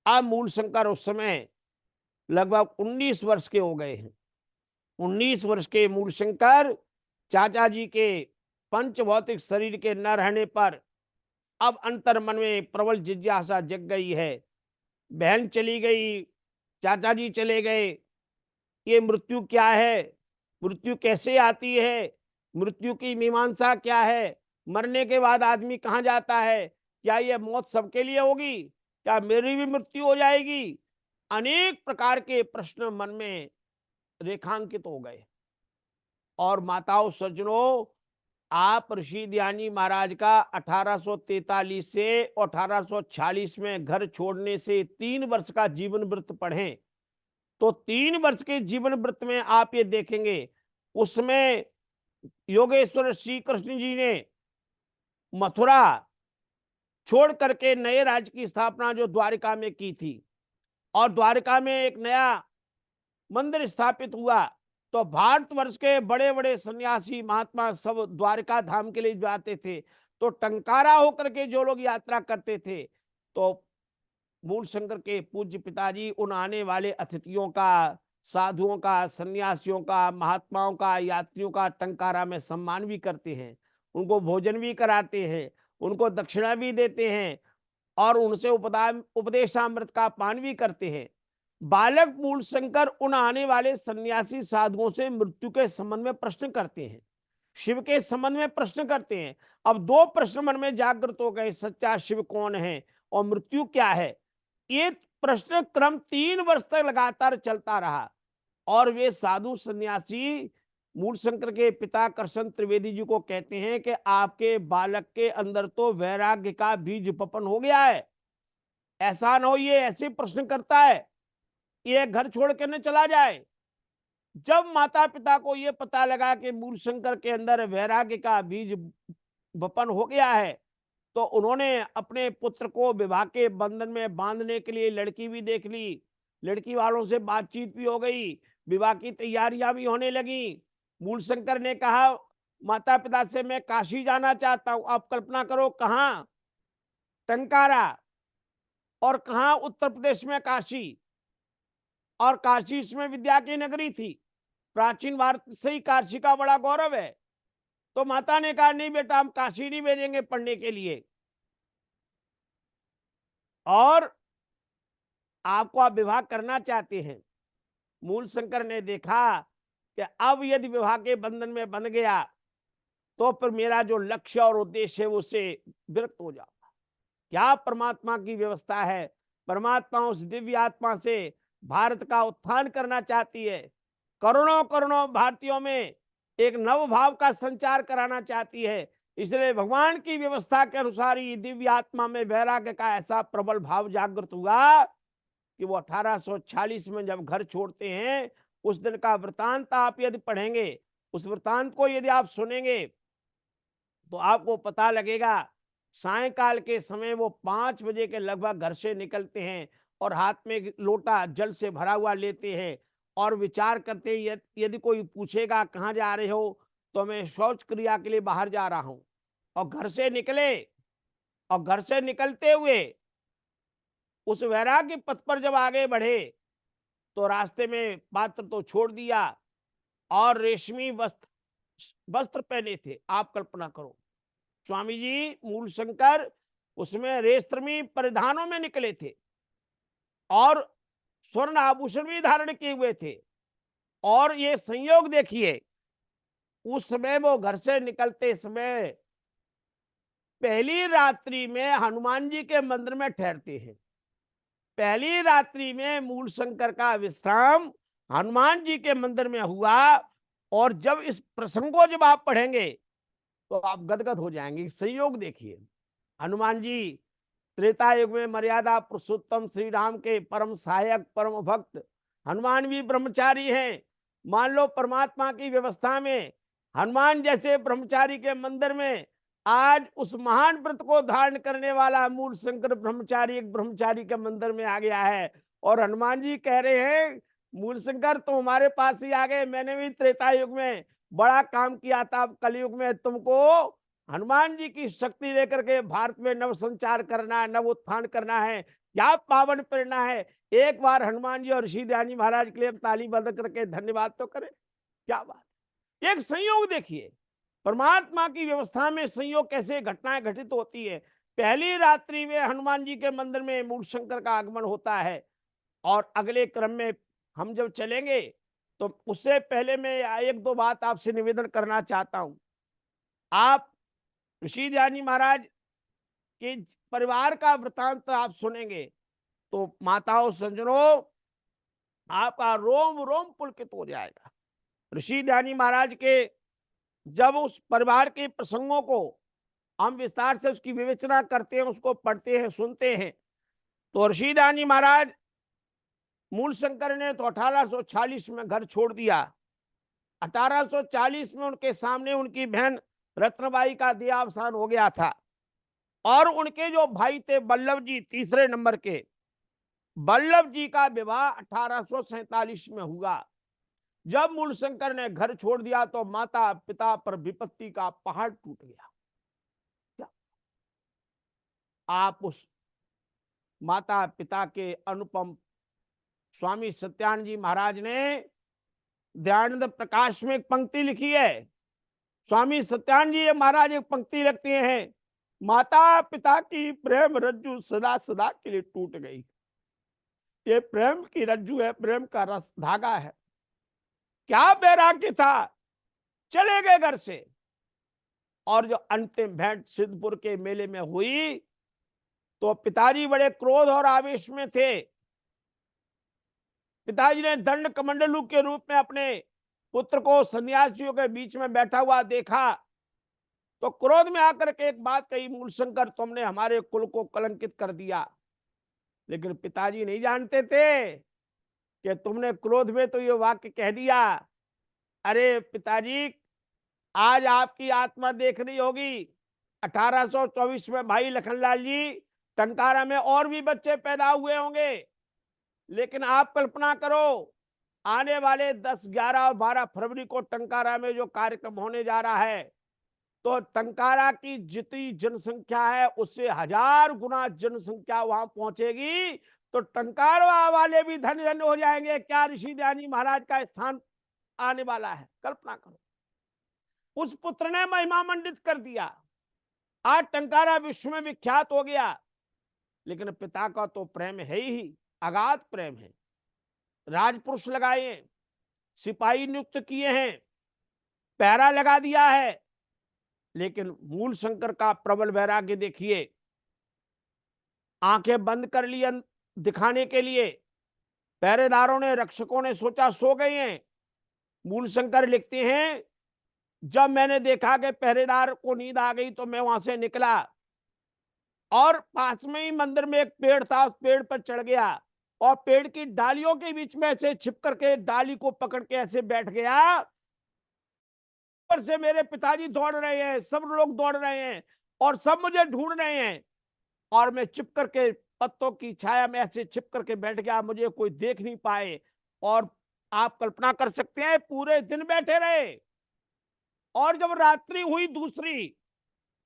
अब मूल शंकर उस समय लगभग 19 वर्ष के हो गए हैं। 19 वर्ष के मूल शंकर चाचा जी के पंच भौतिक शरीर के न रहने पर अब अंतर मन में प्रबल जिज्ञासा जग गई है। बहन चली गई, चाचा जी चले गए, ये मृत्यु क्या है, मृत्यु कैसे आती है, मृत्यु की मीमांसा क्या है, मरने के बाद आदमी कहाँ जाता है, क्या यह मौत सबके लिए होगी, क्या मेरी भी मृत्यु हो जाएगी। अनेक प्रकार के प्रश्न मन में रेखांकित हो गए। और माताओं सज्जनों, आप ऋषि दयानी महाराज का 1843 से 1846 में घर छोड़ने से 3 वर्ष का जीवन वृत्त पढ़ें तो 3 वर्ष के जीवन वृत्त में आप ये देखेंगे, उसमें योगेश्वर श्री कृष्ण जी ने मथुरा छोड़ करके नए राज्य की स्थापना जो द्वारिका में की थी, और द्वारिका में एक नया मंदिर स्थापित हुआ। तो भारतवर्ष के बड़े बड़े सन्यासी महात्मा सब द्वारिका धाम के लिए जाते थे। तो टंकारा होकर के जो लोग यात्रा करते थे, तो मूल शंकर के पूज्य पिताजी उन आने वाले अतिथियों का, साधुओं का, सन्यासियों का, महात्माओं का, यात्रियों का टंकारा में सम्मान भी करते हैं, उनको भोजन भी कराते हैं, उनको दक्षिणा भी देते हैं और उनसे उपदेशामृत का पान भी करते हैं। बालक मूल शंकर उन आने वाले सन्यासी साधुओं से मृत्यु के संबंध में प्रश्न करते हैं, शिव के संबंध में प्रश्न करते हैं। अब 2 प्रश्न मन में जागृत हो गए, सच्चा शिव कौन है और मृत्यु क्या है। ये प्रश्न क्रम 3 वर्ष तक लगातार चलता रहा और वे साधु सन्यासी मूल शंकर के पिता कृष्ण त्रिवेदी जी को कहते हैं कि आपके बालक के अंदर तो वैराग्य का बीज बपन हो गया है, ऐसा न हो ये ऐसे प्रश्न करता है, ये घर छोड़ के न चला जाए। जब माता पिता को ये पता लगा कि मूल शंकर के अंदर वैराग्य का बीज बपन हो गया है, तो उन्होंने अपने पुत्र को विवाह के बंधन में बांधने के लिए लड़की भी देख ली, लड़की वालों से बातचीत भी हो गई, विवाह की तैयारियां भी होने लगी। मूल शंकर ने कहा माता पिता से, मैं काशी जाना चाहता हूं। आप कल्पना करो, कहाँ टंकारा और कहाँ उत्तर प्रदेश में काशी, और काशी इसमें विद्या की नगरी थी, प्राचीन भारत से ही काशी का बड़ा गौरव है। तो माता ने कहा नहीं बेटा, हम काशी नहीं भेजेंगे पढ़ने के लिए, और आपको आप विवाह करना चाहते हैं। मूल शंकर ने देखा कि अब यदि विवाह के बंधन में बंध गया तो फिर मेरा जो लक्ष्य और उद्देश्य है उससे विरक्त हो जाऊंगा। क्या परमात्मा की व्यवस्था है, परमात्मा उस दिव्य आत्मा से भारत का उत्थान करना चाहती है, करोड़ों करोड़ों भारतीयों में एक नव भाव का संचार कराना चाहती है। इसलिए भगवान की व्यवस्था के अनुसार ही दिव्य आत्मा में वैराग्य का ऐसा प्रबल भाव जागृत हुआ कि वो 1846 में जब घर छोड़ते हैं, उस दिन का वृतांत आप यदि पढ़ेंगे, उस वृतांत को यदि आप सुनेंगे, तो आपको पता लगेगा सायंकाल के समय वो 5 बजे के लगभग घर से निकलते हैं और हाथ में एक लोटा जल से भरा हुआ लेते हैं और विचार करते हैं, यदि कोई पूछेगा कहाँ जा रहे हो, तो मैं शौच क्रिया के लिए बाहर जा रहा हूं। और घर से निकले, और घर से निकलते हुए उस वैराग्य पथ पर जब आगे बढ़े, तो रास्ते में पात्र तो छोड़ दिया और रेशमी वस्त्र वस्त्र पहने थे। आप कल्पना करो, स्वामी जी मूल शंकर उसमें रेशमी परिधानों में निकले थे और स्वर्ण आभूषण भी धारण किए हुए थे। और ये संयोग देखिए, उस समय वो घर से निकलते समय पहली रात्रि में हनुमान जी के मंदिर में ठहरते हैं। पहली रात्रि में मूल शंकर का विश्राम हनुमान जी के मंदिर में हुआ। और जब इस प्रसंग को जब आप पढ़ेंगे, तो आप गदगद हो जाएंगे। संयोग देखिए, हनुमान जी त्रेता युग में मर्यादा पुरुषोत्तम श्री राम के परम सहायक परम भक्त, हनुमान भी ब्रह्मचारी हैं। मान लो परमात्मा की व्यवस्था में हनुमान जैसे ब्रह्मचारी के मंदिर में आज उस महान व्रत को धारण करने वाला मूल शंकर ब्रह्मचारी एक ब्रह्मचारी के मंदिर में आ गया है। और हनुमान जी कह रहे हैं, मूल शंकर तुम हमारे पास ही आ गए, मैंने भी त्रेता युग में बड़ा काम किया था, अब कलयुग में तुमको हनुमान जी की शक्ति लेकर के भारत में नव संचार करना है, नव उत्थान करना है। क्या पावन प्रेरणा है। एक बार हनुमान जी और ऋषि ध्यान जी महाराज के लिए ताली बंद करके धन्यवाद तो करें। क्या बात, एक संयोग देखिए, परमात्मा की व्यवस्था में संयोग कैसे घटनाएं घटित होती है। पहली रात्रि में हनुमान जी के मंदिर में मूल शंकर का आगमन होता है। और अगले क्रम में हम जब चलेंगे, तो उससे पहले मैं एक दो बात आपसे निवेदन करना चाहता हूं। आप ऋषि ध्यानी महाराज के परिवार का वृतांत आप सुनेंगे, तो माताओं सज्जनों, आपका रोम रोम पुलकित हो जाएगा। ऋषि ध्यानी महाराज के जब उस परिवार के प्रसंगों को हम विस्तार से उसकी विवेचना करते हैं, उसको पढ़ते हैं, सुनते हैं, तो ऋषि ध्यानी महाराज मूल शंकर ने तो 1846 में घर छोड़ दिया। 1840 में उनके सामने उनकी बहन रत्नबाई का देहावसान हो गया था। और उनके जो भाई थे बल्लभ जी, तीसरे नंबर के बल्लभ जी का विवाह 1847 में हुआ। जब मूल शंकर ने घर छोड़ दिया, तो माता पिता पर विपत्ति का पहाड़ टूट गया। क्या आप उस माता पिता के अनुपम स्वामी सत्यानंद जी महाराज ने दयानंद प्रकाश में एक पंक्ति लिखी है। स्वामी सत्यानंद जी महाराज एक पंक्ति लिखते हैं, माता पिता की प्रेम रज्जु सदा सदा के लिए टूट गई। ये प्रेम की रज्जु है, प्रेम का रस धागा है। क्या बैराग्य था, चले गए घर से। और जो अंतिम भेंट सिद्धपुर के मेले में हुई, तो पिताजी बड़े क्रोध और आवेश में थे। पिताजी ने दंड कमंडलू के रूप में अपने पुत्र को सन्यासियों के बीच में बैठा हुआ देखा, तो क्रोध में आकर के एक बात कही, मूल शंकर तुमने हमारे कुल को कलंकित कर दिया। लेकिन पिताजी नहीं जानते थे कि तुमने क्रोध में तो ये वाक्य कह दिया। अरे पिताजी, आज आपकी आत्मा देख रही होगी, 1824 में भाई लखनलाल जी टंकारा में और भी बच्चे पैदा हुए होंगे। लेकिन आप कल्पना करो, आने वाले 10, 11 और 12 फरवरी को टंकारा में जो कार्यक्रम होने जा रहा है, तो टंकारा की जितनी जनसंख्या है उससे 1000 गुना जनसंख्या वहां पहुंचेगी। तो टंकारा वाले भी धन्य धन्य हो जाएंगे। क्या ऋषि ध्यानी महाराज का स्थान आने वाला है, कल्पना करो। उस पुत्र ने महिमा मंडित कर दिया, आज टंकारा विश्व में विख्यात हो गया। लेकिन पिता का तो प्रेम है ही, अगाध प्रेम है। राजपुरुष लगाए, सिपाही नियुक्त किए हैं, पहरा लगा दिया है। लेकिन मूल शंकर का प्रबल वैराग्य देखिए, आंखें बंद कर ली दिखाने के लिए, पहरेदारों ने, रक्षकों ने सोचा सो गए हैं। मूलशंकर लिखते हैं, जब मैंने देखा कि पहरेदार को नींद आ गई तो मैं वहां से निकला और पास में ही मंदिर में एक पेड़ था, उस पेड़ पर चढ़ गया और पेड़ की डालियों के बीच में ऐसे छिप करके डाली को पकड़ के ऐसे बैठ गया। ऊपर से मेरे पिताजी दौड़ रहे हैं, सब लोग दौड़ रहे हैं और सब मुझे ढूंढ रहे हैं और मैं छिप करके पत्तों की छाया में ऐसे छिप करके बैठ गया, मुझे कोई देख नहीं पाए। और आप कल्पना कर सकते हैं, पूरे दिन बैठे रहे और जब रात्रि हुई दूसरी,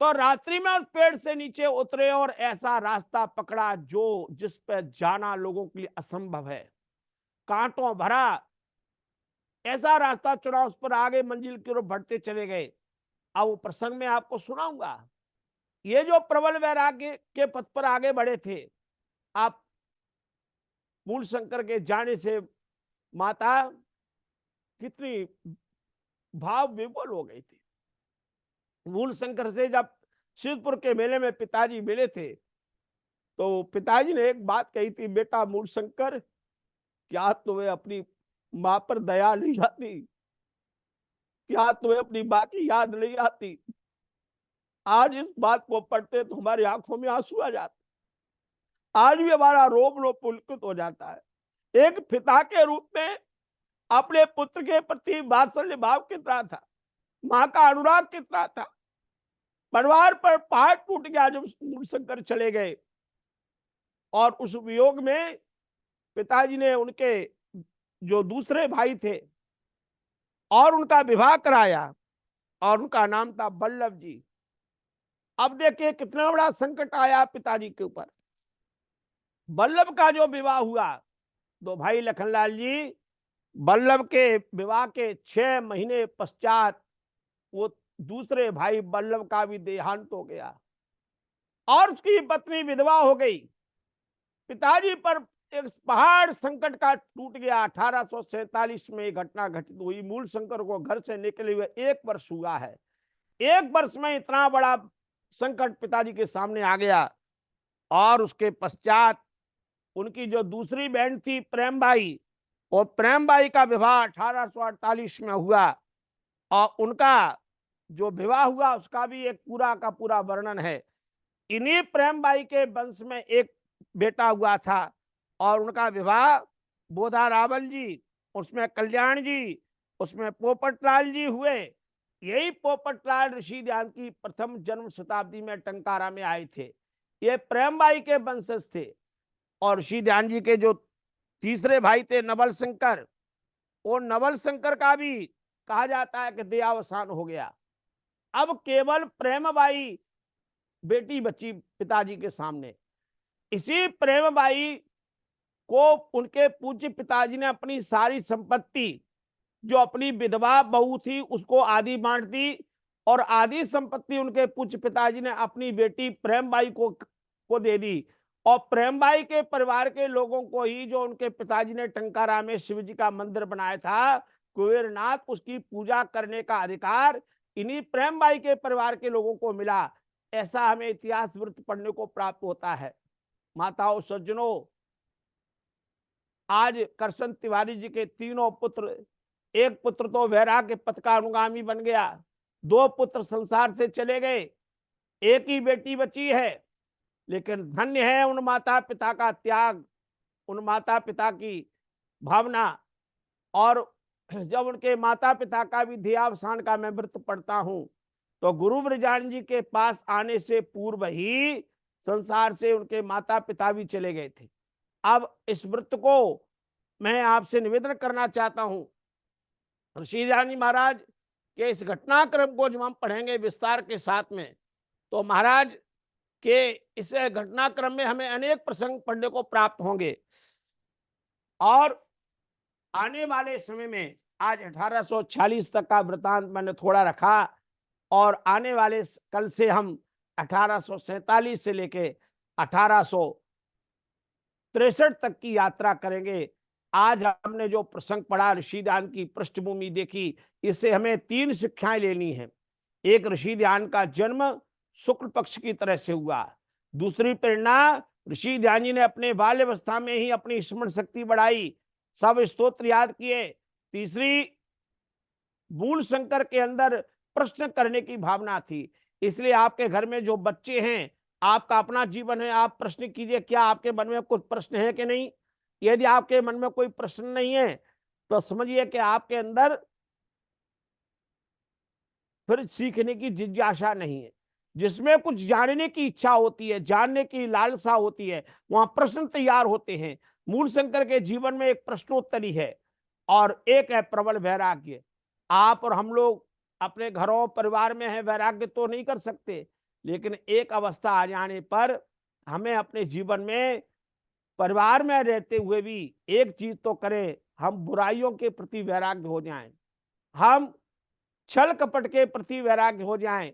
तो रात्रि में उस पेड़ से नीचे उतरे और ऐसा रास्ता पकड़ा जो जिस पर जाना लोगों के लिए असंभव है, कांटों भरा ऐसा रास्ता चुना, उस पर आगे मंजिल की ओर बढ़ते चले गए। अब वो प्रसंग में आपको सुनाऊंगा। ये जो प्रबल वैराग्य के पथ पर आगे बढ़े थे, आप मूल शंकर के जाने से माता कितनी भाव विभोर हो गई थी। मूल शंकर से जब शिवपुर के मेले में पिताजी मिले थे, तो पिताजी ने एक बात कही थी, बेटा मूल शंकर, क्या तुम्हें अपनी मां पर दया नहीं आती? क्या तुम्हें अपनी मां की याद नहीं आती? आज इस बात को पढ़ते तो हमारी आंखों में आंसू आ जाते, आज भी हमारा रोम रोम पुलकित हो जाता है। एक पिता के रूप में अपने पुत्र के प्रति वात्सल्य भाव कितना था, मां का अनुराग कितना था। परिवार पर पहाड़ टूट गया जब मूलशंकर चले गए और उस वियोग में पिताजी ने उनके जो दूसरे भाई थे और उनका विवाह कराया और उनका नाम था बल्लभ जी। अब देखिए कितना बड़ा संकट आया पिताजी के ऊपर। बल्लभ का जो विवाह हुआ, दो भाई लखनलाल जी, बल्लभ के विवाह के 6 महीने पश्चात वो दूसरे भाई बल्लभ का भी देहांत हो गया और उसकी पत्नी विधवा हो गई। पिताजी पर एक पहाड़ संकट का टूट गया। 1847 में घटना घटित हुई। मूल शंकर को घर से निकले हुए 1 वर्ष हुआ है। 1 वर्ष में इतना बड़ा संकट पिताजी के सामने आ गया और उसके पश्चात उनकी जो दूसरी बहन थी प्रेमबाई, और प्रेमबाई का विवाह 1848 में हुआ और उनका जो विवाह हुआ उसका भी एक पूरा का पूरा वर्णन है। इन्हीं प्रेमबाई के वंश में एक बेटा हुआ था और उनका विवाह बोधा रावल जी, उसमें कल्याण जी, उसमें पोपटलाल जी हुए। यही पोपटलाल ऋषि ध्यान की प्रथम जन्म शताब्दी में टंकारा में आए थे। ये प्रेमबाई के वंशज थे। और ऋषि ध्यान जी के जो तीसरे भाई थे नवल शंकर, और नवल शंकर का भी कहा जाता है कि देहावसान हो गया। अब केवल प्रेमबाई बेटी बची पिताजी के सामने। इसी प्रेमबाई को उनके पूज्य पिताजी ने अपनी सारी संपत्ति, जो अपनी विधवा बहू थी, उसको आधी बांट दी और आधी संपत्ति उनके पूज्य पिताजी ने अपनी बेटी प्रेमबाई को दे दी। और प्रेमबाई के परिवार के लोगों को ही, जो उनके पिताजी ने टंकारा में शिव जी का मंदिर बनाया था कुबेरनाथ, उसकी पूजा करने का अधिकार इन्हीं प्रेमबाई के परिवार के लोगों को मिला। ऐसा हमें इतिहास वृत्त पढ़ने को प्राप्त होता है। माताओं सज्जनों, आज करशन तिवारी जी के 3 पुत्र, एक पुत्र तो वैराग्य पथ का अनुगामी बन गया, 2 पुत्र संसार से चले गए, एक ही बेटी बची है। लेकिन धन्य है उन माता पिता का त्याग, उन माता पिता की भावना। और जब उनके माता पिता का भी देहावसान का मैं व्रत पढ़ता हूं, तो गुरु ब्रजान जी के पास आने से पूर्व ही संसार से उनके माता पिता भी चले गए थे। अब इस व्रत को मैं आपसे निवेदन करना चाहता हूं। ऋषि ध्यान जी महाराज के इस घटनाक्रम को जब हम पढ़ेंगे विस्तार के साथ में, तो महाराज के इस घटनाक्रम में हमें अनेक प्रसंग पढ़ने को प्राप्त होंगे। और आने वाले समय में आज 1846 तक का वृतांत मैंने थोड़ा रखा और आने वाले कल से हम 1847 से लेके 1863 तक की यात्रा करेंगे। आज हमने जो प्रसंग पढ़ा, ऋषि ध्यान की पृष्ठभूमि देखी, इससे हमें 3 शिक्षाएं लेनी है। एक, ऋषि ध्यान का जन्म शुक्ल पक्ष की तरह से हुआ। दूसरी प्रेरणा, ऋषि ध्यान जी ने अपने बाल्यावस्था में ही अपनी स्मरण शक्ति बढ़ाई सब स्तोत्र याद किए। तीसरी, मूल शंकर के अंदर प्रश्न करने की भावना थी। इसलिए आपके घर में जो बच्चे हैं, आपका अपना जीवन है, आप प्रश्न कीजिए, क्या आपके मन में कुछ प्रश्न है कि नहीं। यदि आपके मन में कोई प्रश्न नहीं है तो समझिए कि आपके अंदर फिर सीखने की जिज्ञासा नहीं है। जिसमें कुछ जानने की इच्छा होती है, जानने की लालसा होती है, वहां प्रश्न तैयार होते हैं। मूल शंकर के जीवन में एक प्रश्नोत्तरी है और एक है प्रबल वैराग्य। आप और हम लोग अपने घरों परिवार में है, वैराग्य तो नहीं कर सकते, लेकिन एक अवस्था आ जाने पर हमें अपने जीवन में परिवार में रहते हुए भी एक चीज तो करें, हम बुराइयों के प्रति वैराग्य हो जाएं, हम छल कपट के प्रति वैराग्य हो जाएं,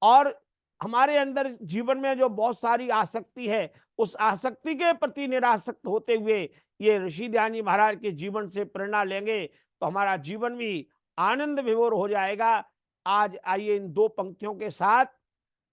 और हमारे अंदर जीवन में जो बहुत सारी आसक्ति है, उस आसक्ति के प्रति निरासक्त होते हुए ये ऋषि ध्यान जी महाराज के जीवन से प्रेरणा लेंगे तो हमारा जीवन भी आनंद विभोर हो जाएगा। आज आइए इन दो पंक्तियों के साथ।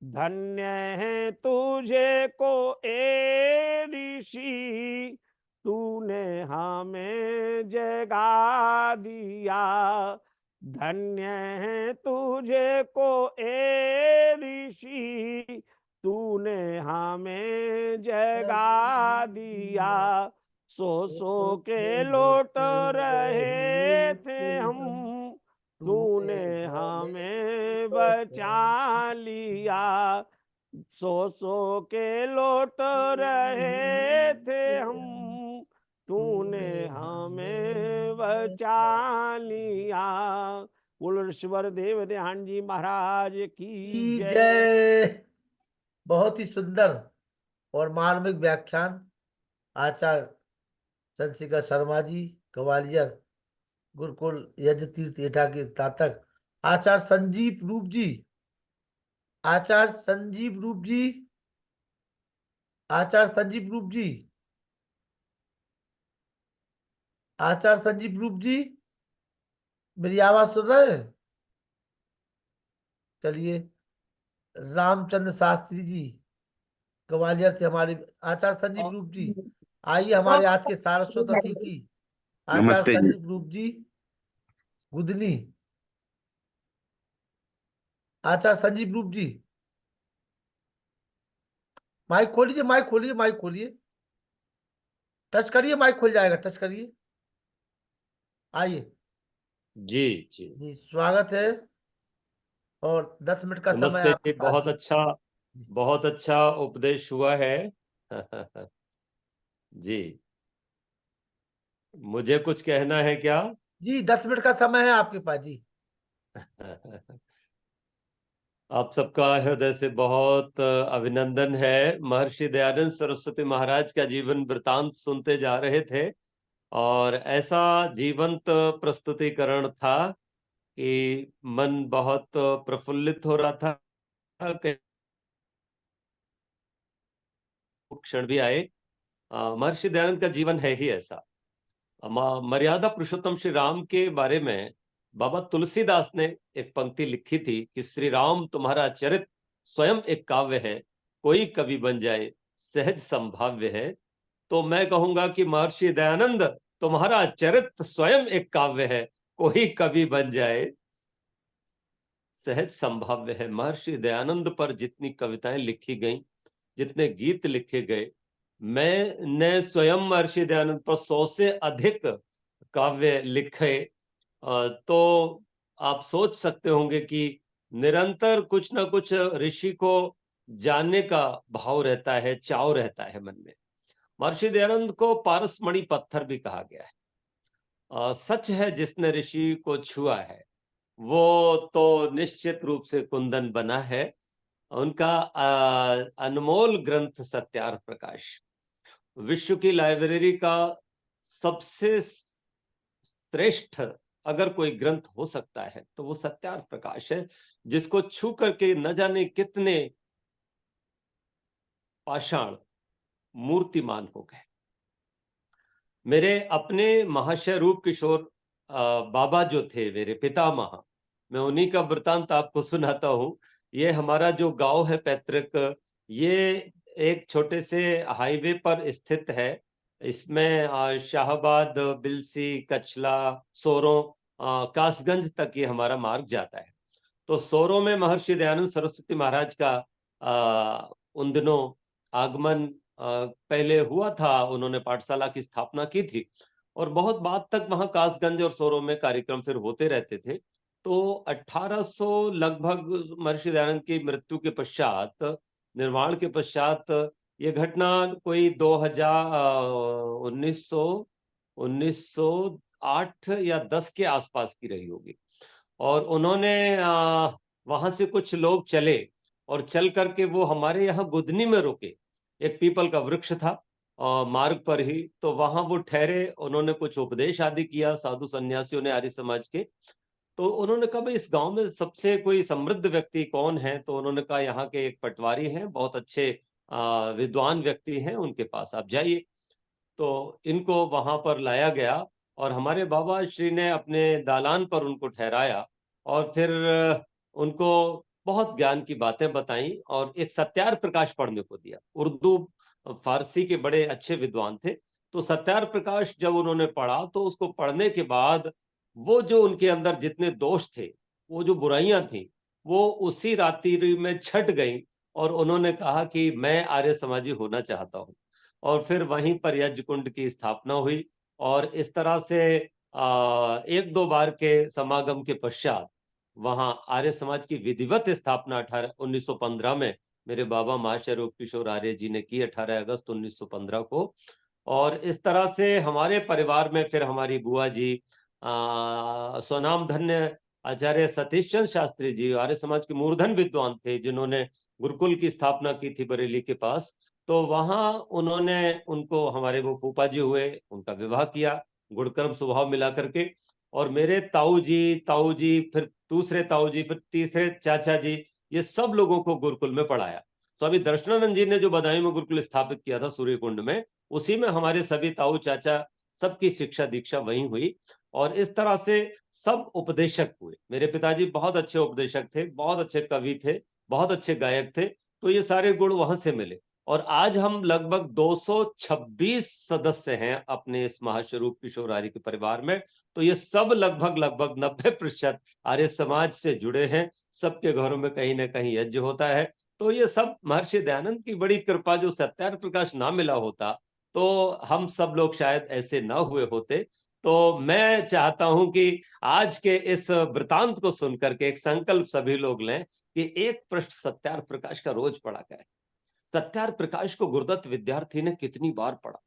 धन्य है तुझे को ए ऋषि, तूने हमें जगा दिया। धन्य है तुझे को ए ऋषि, तूने हमें जगा दिया। सो सो के लौट रहे थे हम, तूने हमें बचा लिया। सो सो के लौट रहे थे हम, तूने हमें बचा लिया। बोलो ऋषिवर देव ध्यान जी महाराज की की जय। जय। बहुत ही सुंदर और मार्मिक व्याख्यान आचार्य चंद्रशेखर शर्मा जी, ग्वालियर गुरुकुल यज्ञ तीर्थ एटा के स्नातक आचार्य संजीव रूप जी, आचार्य संजीव रूप जी, आचार्य संजीव रूप जी, आचार्य संजीव रूप जी, मेरी आवाज सुन रहे हैं? चलिए, रामचंद्र शास्त्री जी ग्वालियर से हमारे आचार्य संजीव रूप जी, आइए हमारे आज के सारस्वत अतिथि आचार्य नमस्ते जी। संजीव रूप जी गुदनी। आचार्य संजीव रूप जी, माइक खोलिए, माइक खोलिए, माइक खोलिए, टच करिए, माइक खुल जाएगा, टच करिए। आइए जी जी जी, स्वागत है और 10 मिनट का समय नमस्ते आपके जी। पास है। बहुत अच्छा उपदेश हुआ है। जी, मुझे कुछ कहना है क्या? जी 10 मिनट का समय है आपके पास जी। आप सबका हृदय से बहुत अभिनंदन है। महर्षि दयानंद सरस्वती महाराज का जीवन वृतांत सुनते जा रहे थे और ऐसा जीवंत प्रस्तुतिकरण था कि मन बहुत प्रफुल्लित हो रहा था। कई क्षण भी आए। महर्षि दयानंद का जीवन है ही ऐसा। मर्यादा पुरुषोत्तम श्री राम के बारे में बाबा तुलसीदास ने एक पंक्ति लिखी थी कि श्री राम तुम्हारा चरित स्वयं एक काव्य है, कोई कवि बन जाए सहज संभाव्य है। तो मैं कहूंगा कि महर्षि दयानंद तुम्हारा चरित्र स्वयं एक काव्य है, कोई कवि बन जाए सहज संभाव्य है। महर्षि दयानंद पर जितनी कविताएं लिखी गई, जितने गीत लिखे गए, मैंने स्वयं महर्षि दयानंद पर 100 से अधिक काव्य लिखे। तो आप सोच सकते होंगे कि निरंतर कुछ ना कुछ ऋषि को जानने का भाव रहता है, चाव रहता है मन में। महर्षि दयानंद को पारसमणि पत्थर भी कहा गया है। सच है, जिसने ऋषि को छुआ है वो तो निश्चित रूप से कुंदन बना है। उनका अनमोल ग्रंथ सत्यार्थ प्रकाश विश्व की लाइब्रेरी का सबसे श्रेष्ठ अगर कोई ग्रंथ हो सकता है तो वो सत्यार्थ प्रकाश है, जिसको छू करके न जाने कितने पाषाण मूर्तिमान हो गए। मेरे अपने महाशय रूप किशोर बाबा जो थे, मेरे पितामह, मैं उन्हीं का वृतांत आपको सुनाता हूँ। ये हमारा जो गांव है पैतृक, ये एक छोटे से हाईवे पर स्थित है। इसमें शाहबाद, बिलसी, कचला, सोरों, कासगंज तक ये हमारा मार्ग जाता है। तो सोरों में महर्षि दयानंद सरस्वती महाराज का उन दिनों आगमन पहले हुआ था। उन्होंने पाठशाला की स्थापना की थी और बहुत बाद तक वहां कासगंज और सोरों में कार्यक्रम फिर होते रहते थे। तो 1800 लगभग महर्षि दयानंद की मृत्यु के पश्चात, निर्माण के पश्चात, ये घटना कोई 1908 या 10 के आसपास की रही होगी। और उन्होंने वहां से कुछ लोग चले और चल करके वो हमारे यहाँ गुदनी में रुके। एक पीपल का वृक्ष था मार्ग पर ही, तो वहां वो ठहरे। उन्होंने कुछ उपदेश आदि किया साधु सन्यासियों ने, आर्य समाज के। तो उन्होंने कहा भाई इस गांव में सबसे कोई समृद्ध व्यक्ति कौन है? तो उन्होंने कहा यहाँ के एक पटवारी हैं, बहुत अच्छे विद्वान व्यक्ति हैं, उनके पास आप जाइए। तो इनको वहां पर लाया गया और हमारे बाबा श्री ने अपने दालान पर उनको ठहराया और फिर उनको बहुत ज्ञान की बातें बताई और एक सत्यार प्रकाश पढ़ने को दिया। उर्दू फारसी के बड़े अच्छे विद्वान थे। तो सत्यार प्रकाश जब उन्होंने पढ़ा तो उसको पढ़ने के बाद वो जो उनके अंदर जितने दोष थे, वो जो बुराइयां थी, वो उसी रात्रि में छट गई और उन्होंने कहा कि मैं आर्य समाजी होना चाहता हूँ। और फिर वहीं पर यज्ञ कुंड की स्थापना हुई और इस तरह से एक दो बार के समागम के पश्चात वहां आर्य समाज की विधिवत स्थापना 1915 में मेरे बाबा महाशय रूप किशोर आर्य जी ने की, 18 अगस्त 1915 को। और इस तरह से हमारे परिवार में फिर हमारी बुआ जी स्वनाम धन्य आचार्य सतीश चंद्र शास्त्री जी आर्य समाज के मूर्धन विद्वान थे, जिन्होंने गुरुकुल की स्थापना की थी बरेली के पास। तो वहां उन्होंने उनको, हमारे वो फूफा जी हुए, उनका विवाह किया गुणकर्म स्वभाव मिला करके। और मेरे ताऊ जी, फिर दूसरे ताऊ जी, फिर तीसरे चाचा जी, ये सब लोगों को गुरुकुल में पढ़ाया। स्वामी दर्शनानंद जी ने जो बदायूं में गुरुकुल स्थापित किया था सूर्य कुंड में, उसी में हमारे सभी ताऊ चाचा सबकी शिक्षा दीक्षा वहीं हुई। और इस तरह से सब उपदेशक हुए। मेरे पिताजी बहुत अच्छे उपदेशक थे, बहुत अच्छे कवि थे, बहुत अच्छे गायक थे। तो ये सारे गुण वहां से मिले। और आज हम लगभग 226 सदस्य हैं अपने इस महास्वरूप किशोर आर्य के परिवार में। तो ये सब लगभग 90% आर्य समाज से जुड़े हैं। सबके घरों में कहीं ना कहीं यज्ञ होता है। तो ये सब महर्षि दयानंद की बड़ी कृपा। जो सत्यार्थ प्रकाश ना मिला होता तो हम सब लोग शायद ऐसे ना हुए होते। तो मैं चाहता हूं कि आज के इस वृतांत को सुनकर के एक संकल्प सभी लोग लें कि एक पृष्ठ सत्यार्थ प्रकाश का रोज पढ़ा करें। सत्यार्थ प्रकाश को गुरुदत्त विद्यार्थी ने कितनी बार पढ़ा?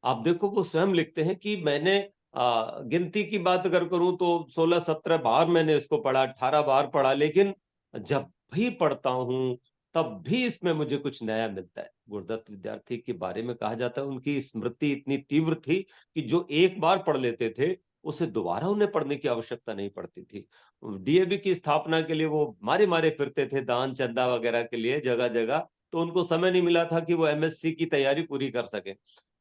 आप देखो, वो स्वयं लिखते हैं कि मैंने गिनती की बात अगर करूं तो 16-17 बार मैंने इसको पढ़ा, 18 बार पढ़ा, लेकिन जब भी पढ़ता हूं तब भी इसमें मुझे कुछ नया मिलता है। गुरुदत्त विद्यार्थी के बारे में कहा जाता है उनकी स्मृति इतनी तीव्र थी कि जो एक बार पढ़ लेते थे उसे दोबारा उन्हें पढ़ने की आवश्यकता नहीं पड़ती थी। डीएवी की स्थापना के लिए वो मारे मारे फिरते थे, दान चंदा वगैरह के लिए जगह जगह। तो उनको समय नहीं मिला था कि वो एमएससी की तैयारी पूरी कर सके।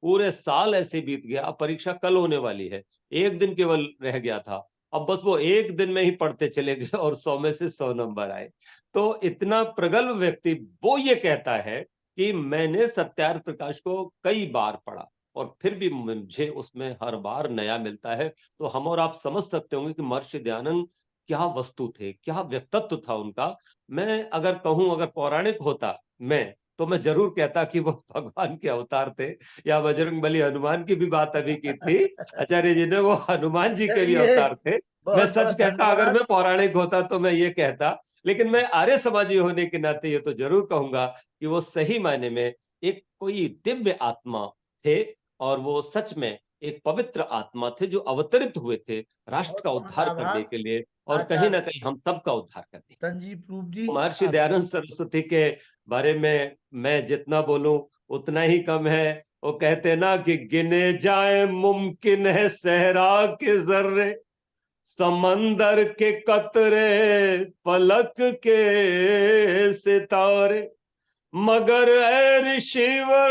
पूरे साल ऐसे बीत गया। अब परीक्षा कल होने वाली है, एक दिन केवल रह गया था। अब बस वो एक दिन में ही पढ़ते चले गए और 100 में से 100 नंबर आए। तो इतना प्रगल्भ व्यक्ति वो ये कहता है कि मैंने सत्यार्थ प्रकाश को कई बार पढ़ा और फिर भी मुझे उसमें हर बार नया मिलता है। तो हम और आप समझ सकते होंगे कि महर्षि दयानंद क्या वस्तु थे, क्या व्यक्तित्व था उनका। मैं अगर कहूं, अगर पौराणिक होता मैं, तो मैं जरूर कहता कि वो भगवान के अवतार थे। या बजरंगबली हनुमान की भी बात अभी की थी, आचार्य जी ने, वो हनुमान जी के भी चलिए, अवतार थे। मैं बहुत सच बहुत कहता, अगर धन्यवाद। मैं पौराणिक होता तो मैं ये कहता। लेकिन मैं आर्य समाजी होने के नाते ये तो जरूर कहूंगा कि वो सही मायने में एक कोई दिव्य आत्मा थे। और वो सच में एक पवित्र आत्मा थे जो अवतरित हुए थे राष्ट्र बहुत का बहुत उद्धार करने आभार के लिए और कहीं ना आचार्य कहीं हम सबका उद्धार करने। संजीव रूप जी, महर्षि आपका। दयानंद सरस्वती के बारे में मैं जितना बोलूं उतना ही कम है। वो कहते ना कि गिने जाए मुमकिन है सहरा के जर्रे, समंदर के कतरे, फलक के सितारे, मगर ऐ ऋषिवर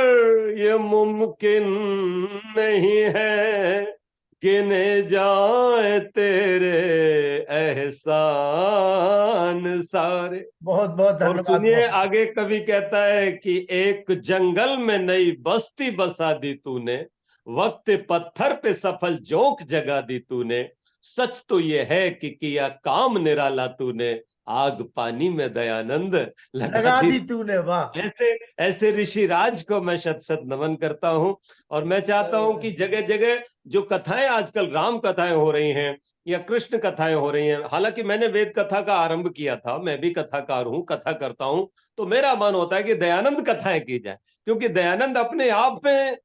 ये मुमकिन नहीं है, गिने जाए तेरे एहसान सारे। बहुत बहुत और धन्यवाद। सुनिए, बहुत आगे कवि कहता है कि एक जंगल में नई बस्ती बसा दी तूने, वक्त पत्थर पे सफल जोंक जगा दी तूने, सच तो ये है कि किया काम निराला तूने, आग पानी में दयानंद लगा लगा दी दी तूने, वाह। ऐसे ऐसे ऋषि राज को मैं शत शत नमन करता हूं। और मैं चाहता हूं कि जगह जगह जो कथाएं आजकल राम कथाएं हो रही हैं या कृष्ण कथाएं हो रही हैं, हालांकि मैंने वेद कथा का आरंभ किया था, मैं भी कथाकार हूं, कथा करता हूं, तो मेरा मन होता है कि दयानंद कथाएं की जाए, क्योंकि दयानंद अपने आप में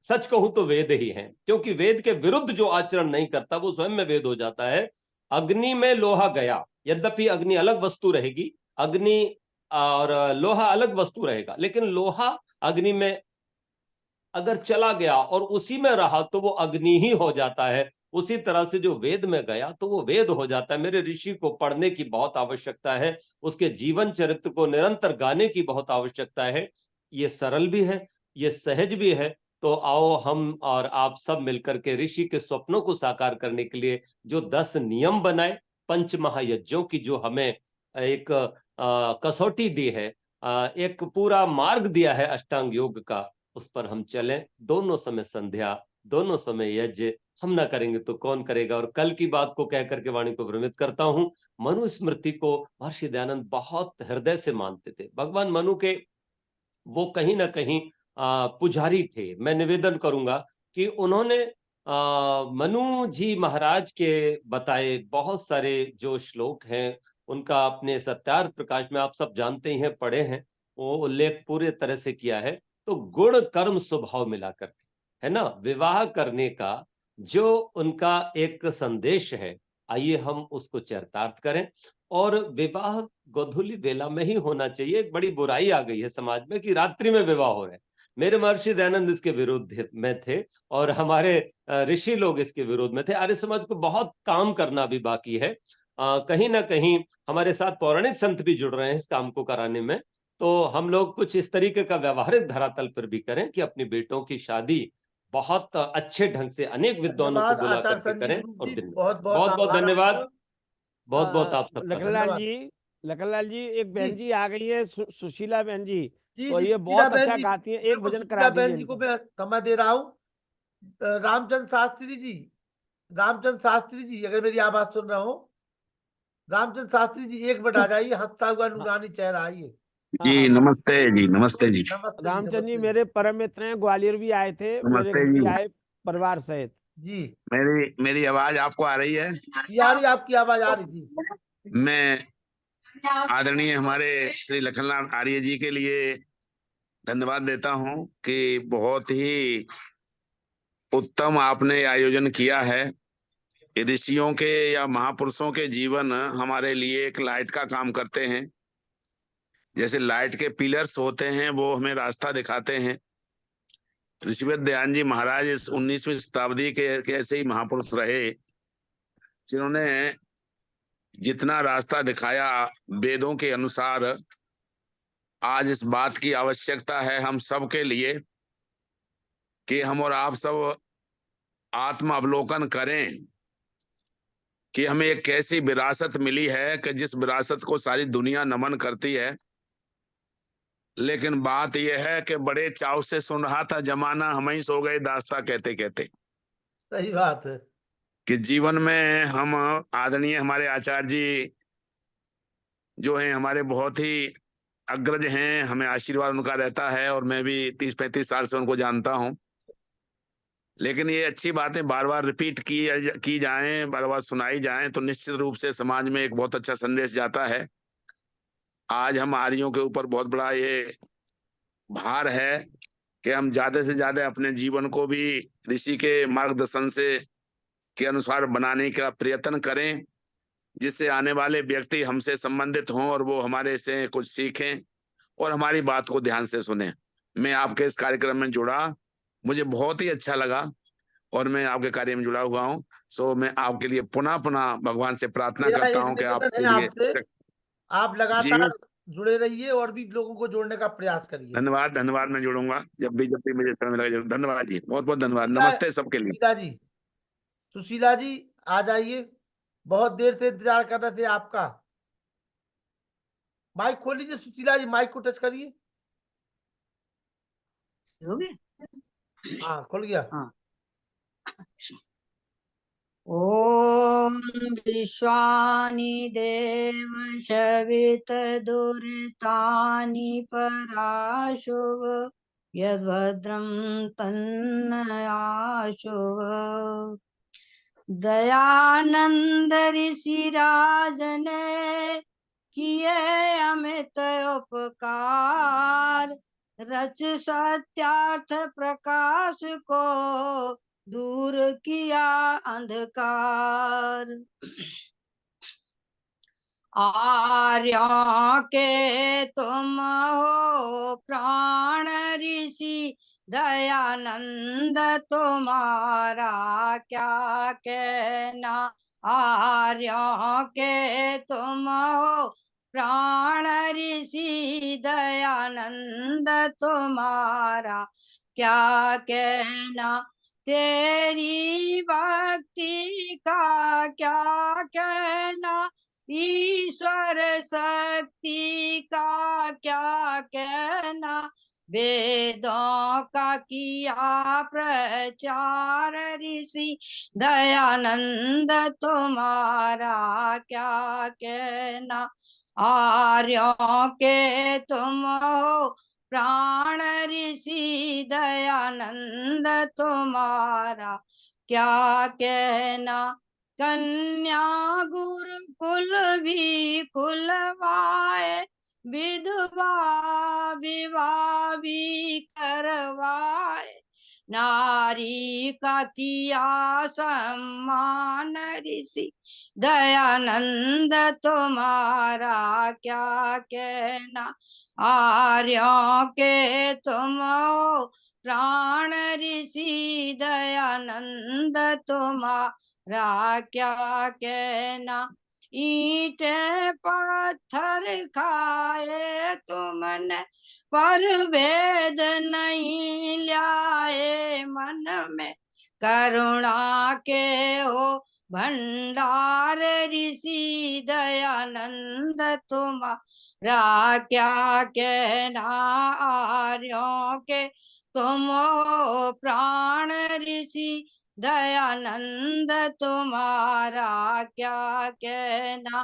सच कहूं तो वेद ही है, क्योंकि वेद के विरुद्ध जो आचरण नहीं करता वो स्वयं में वेद हो जाता है। अग्नि में लोहा गया, यद्यपि अग्नि अलग वस्तु रहेगी, अग्नि और लोहा अलग वस्तु रहेगा, लेकिन लोहा अग्नि में अगर चला गया और उसी में रहा तो वो अग्नि ही हो जाता है। उसी तरह से जो वेद में गया तो वो वेद हो जाता है। मेरे ऋषि को पढ़ने की बहुत आवश्यकता है, उसके जीवन चरित्र को निरंतर गाने की बहुत आवश्यकता है। ये सरल भी है, ये सहज भी है। तो आओ हम और आप सब मिलकर के ऋषि के स्वप्नों को साकार करने के लिए जो 10 नियम बनाए, पंच महायज्ञों की जो हमें एक कसौटी दी है, एक पूरा मार्ग दिया है अष्टांग योग का, उस पर हम चलें। दोनों समय संध्या, दोनों समय यज्ञ, हम ना करेंगे तो कौन करेगा। और कल की बात को कह करके वाणी को भ्रमित करता हूं, मनुस्मृति को महर्षि दयानंद बहुत हृदय से मानते थे। भगवान मनु के वो कहीं ना कहीं पुजारी थे। मैं निवेदन करूंगा कि उन्होंने मनु जी महाराज के बताए बहुत सारे जो श्लोक हैं, उनका अपने सत्यार्थ प्रकाश में आप सब जानते ही हैं, पढ़े हैं, वो उल्लेख पूरे तरह से किया है। तो गुण कर्म स्वभाव मिलाकर है ना विवाह करने का जो उनका एक संदेश है, आइए हम उसको चरितार्थ करें। और विवाह गोधूली बेला में ही होना चाहिए। एक बड़ी बुराई आ गई है समाज में कि रात्रि में विवाह हो रहे हैं। मेरे महर्षि दयानंद इसके विरोध में थे और हमारे ऋषि लोग इसके विरोध में थे। आर्य समाज को बहुत काम करना भी बाकी है। कहीं ना कहीं हमारे साथ पौराणिक संत भी जुड़ रहे हैं इस काम को कराने में। तो हम लोग कुछ इस तरीके का व्यवहारिक धरातल पर भी करें कि अपनी बेटों की शादी बहुत अच्छे ढंग से अनेक विद्वानों को धन्यवाद बुला आचार्य करके संजीव करें गुरु और जी, दिन बहुत बहुत बहुत बहुत आभार धन्यवाद। आपका। बहुत बहुत आप सबका लखनलाल धन्यवाद जी, लखनलाल जी, एक जी। बहन जी आ गई है, सुशीला बहन जी, जी तो जी, ये सुशीला बहुत बहन अच्छा जी, गाती हैं, एक बिल्कुल भजन सुशीला करा बहन दीजिए जी को इनको। मैं समय दे रहा हूँ। रामचंद्र शास्त्री जी, रामचंद्र शास्त्री जी, अगर मेरी आवाज सुन रहे हो, रामचंद्र शास्त्री जी, एक मिनट आ जाइए, हंसता हुआ हाँ नूरानी चेहरा, आइए। हाँ जी हाँ। नमस्ते जी, नमस्ते जी, नमस्ते जी, रामचंद्र जी नमस्ते जी। मेरे परम मित्र हैं, ग्वालियर भी आए थे, मेरे नमस्ते घर भी जी। आए परिवार सहित। जी, मेरी मेरी आवाज आपको आ रही है? यारी आपकी आवाज आ रही थी। मैं आदरणीय हमारे श्री लखनलाल आर्य जी के लिए धन्यवाद देता हूं कि बहुत ही उत्तम आपने आयोजन किया है। ऋषियों के या महापुरुषों के जीवन हमारे लिए एक लाइट का काम करते हैं। जैसे लाइट के पिलर्स होते हैं, वो हमें रास्ता दिखाते हैं। ऋषिवत दयान जी महाराज इस 19वीं शताब्दी के ऐसे ही महापुरुष रहे जिन्होंने जितना रास्ता दिखाया वेदों के अनुसार। आज इस बात की आवश्यकता है हम सब के लिए कि हम और आप सब आत्म अवलोकन करें कि हमें एक कैसी विरासत मिली है कि जिस विरासत को सारी दुनिया नमन करती है। लेकिन बात यह है कि बड़े चाव से सुन रहा था जमाना, हम ही सो गए दास्ता कहते कहते। सही बात है। कि जीवन में हम आदरणीय हमारे आचार्य जी जो हैं हमारे बहुत ही अग्रज हैं, हमें आशीर्वाद उनका रहता है और मैं भी 30-35 साल से उनको जानता हूं। लेकिन ये अच्छी बातें बार बार रिपीट की जाएं, बार बार सुनाई जाएं तो निश्चित रूप से समाज में एक बहुत अच्छा संदेश जाता है। आज हम आर्यों के ऊपर बहुत बड़ा ये भार है कि हम ज्यादा से ज्यादा अपने जीवन को भी ऋषि के मार्गदर्शन से के अनुसार बनाने का प्रयत्न करें, जिससे आने वाले व्यक्ति हमसे संबंधित हों और वो हमारे से कुछ सीखें और हमारी बात को ध्यान से सुने। मैं आपके इस कार्यक्रम में जुड़ा, मुझे बहुत ही अच्छा लगा और मैं आपके कार्य में जुड़ा हुआ हूँ। सो मैं आपके लिए पुनः पुनः भगवान से प्रार्थना मेरा करता एक हूँ कि निवेदन आपके है लिए आपसे, आप जी लगातार जुड़े रहिए और भी लोगों को जोड़ने का प्रयास करिए। धन्यवाद। धन्यवाद, मैं जुड़ूंगा जब भी मुझे समय मिलेगा जरूर। धन्यवाद जी, बहुत बहुत धन्यवाद। सुशीला, नमस्ते सबके लिए। सुशीला जी, सुशीला जी आ जाइए, बहुत देर से इंतजार कर रहे थे आपका। माइक खोल लीजिए सुशीला जी, माइक को टच करिए। हो गया? हाँ खुल गया। हाँ। ओम विश्वानि देव शवित दुरितानि पराशुव यद्भद्रं तन्नयाशुव। दयानंद ऋषिराज ने किए अमित उपकार, रच सत्यार्थ प्रकाश को दूर किया अंधकार। आर्यों के तुम हो प्राण ऋषि, दयानंद तुम्हारा क्या कहना। आर्यों के तुम हो प्राण ऋषि, दयानंद तुम्हारा क्या कहना। तेरी भक्ति का क्या कहना, ईश्वर शक्ति का क्या कहना। वेदों का किया प्रचार ऋषि, दयानंद तुम्हारा क्या कहना। आर्यों के तुम हो प्राण ऋषि, दयानंद तुम्हारा क्या कहना। कन्या गुरुकुल भी कुलवाए, विधवा विवाह भी करवाए। नारी का किया सम्मान ऋषि, दयानंद तुम्हारा क्या कहना। आर्यों के तुम हो प्राण ऋषि, दयानंद तुम्हारा क्या कहना। ईंटें पत्थर खाए तुमने, पर भेद नहीं लाए मन में। करुणा के हो भंडार ऋषि, दयानंद तुम्हारा क्या कहना। आर्यों के तुम हो प्राण ऋषि, दयानंद तुम्हारा क्या कहना।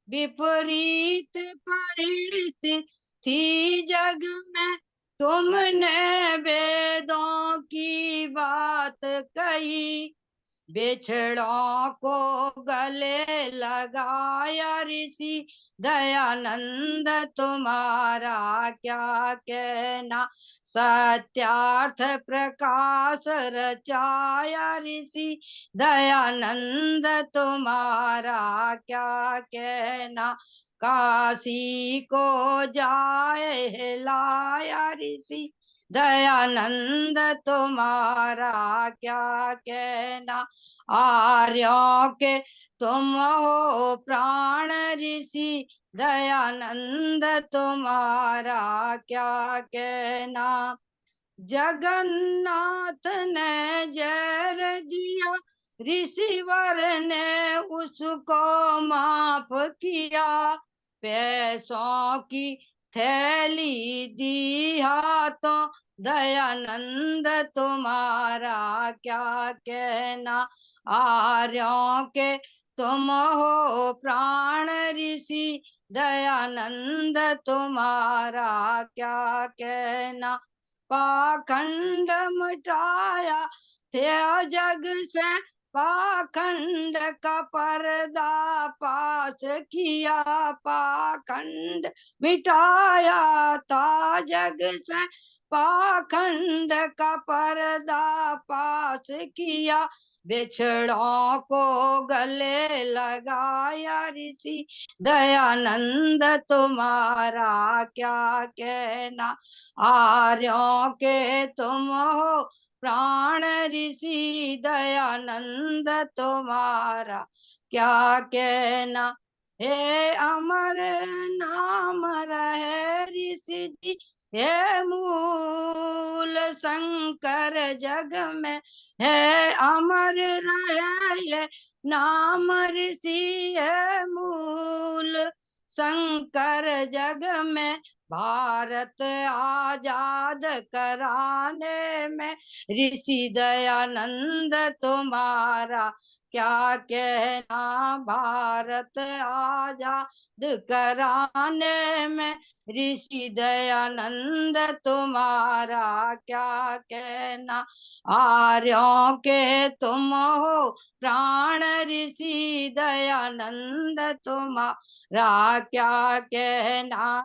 विपरीत परिस्थिति थी जग में, तुमने वेदों की बात कही। बिछड़ों को गले लगाया ऋषि, दयानंद तुम्हारा क्या कहना। सत्यार्थ प्रकाश रचाया ऋषि, दयानंद तुम्हारा क्या कहना। काशी को जाए हिलाया ऋषि, दयानंद तुम्हारा क्या कहना। आर्यों के तुम हो प्राण ऋषि, दयानंद तुम्हारा क्या कहना। जगन्नाथ ने जहर दिया, ऋषिवर ने उसको माफ किया। पैसों की थैली दी हाथों, दयानंद तुम्हारा क्या कहना। आर्यों के तुम हो प्राण ऋषि, दयानंद तुम्हारा क्या कहना। पाखंड मिटाया थे जग से, पाखंड का पर्दा पास किया। पाखंड मिटाया था जग से, पाखंड का पर्दा पास किया। बिछड़ों को गले लगाया ऋषि, दयानंद तुम्हारा क्या कहना। आर्यों के तुम हो प्राण ऋषि, दयानंद तुम्हारा क्या कहना। हे अमर नाम रहे ऋषि जी, हे मूल शंकर जग में। है अमर रहे ये नाम ऋषि, है मूल शंकर जग में। भारत आजाद कराने में ऋषि दयानंद तुम्हारा क्या कहना। भारत आजाद कराने में ऋषि दयानंद तुम्हारा क्या कहना। आर्यों के तुम हो प्राण ऋषि दयानंद तुम्हारा क्या कहना।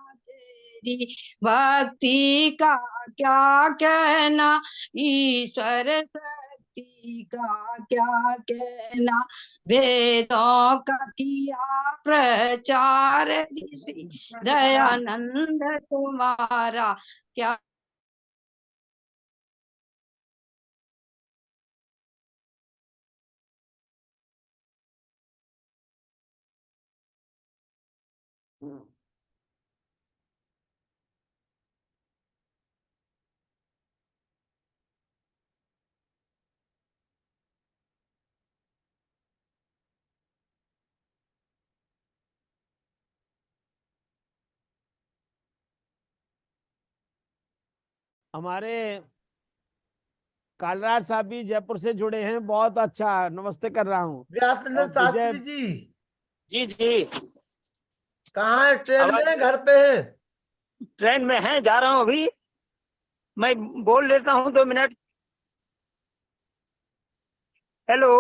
तेरी भक्ति का क्या कहना। ईश्वर शक्ति का क्या कहना। वेदों का किया प्रचार ऋषि दयानंद तुम्हारा क्या। हमारे कालराज साहब भी जयपुर से जुड़े हैं, बहुत अच्छा, नमस्ते कर रहा हूँ। व्यासचंद्र और विजय, शास्त्री जी जी जी, कहाँ है? ट्रेन आवाज में, घर पे है? ट्रेन में है, जा रहा हूँ अभी। मैं बोल लेता हूँ 2 मिनट। हेलो,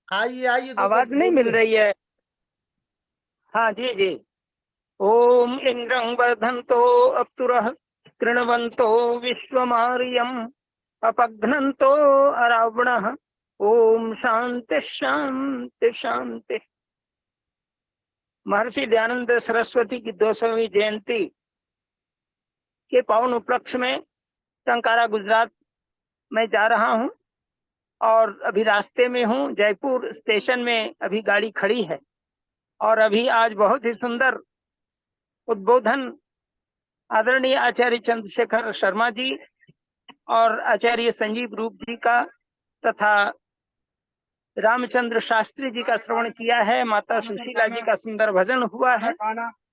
आइए आइए, 2 आवाज शब्द नहीं मिल बोलिए। रही है। हाँ जी जी। ओम इंद्रं वर्धन्तो अप्सुरः कृण्वन्तो विश्वमार्यम् अपघ्नन्तो अरावणः। ओम शांति शांति शांति। महर्षि दयानंद सरस्वती की 200वीं जयंती के पावन उपलक्ष्य में टंकारा गुजरात में जा रहा हूँ और अभी रास्ते में हूँ। जयपुर स्टेशन में अभी गाड़ी खड़ी है और अभी आज बहुत ही सुंदर उद्बोधन आदरणीय आचार्य चंद्रशेखर शर्मा जी और आचार्य संजीव रूप जी का तथा रामचंद्र शास्त्री जी का श्रवण किया है। माता सुशीला जी का सुंदर भजन हुआ है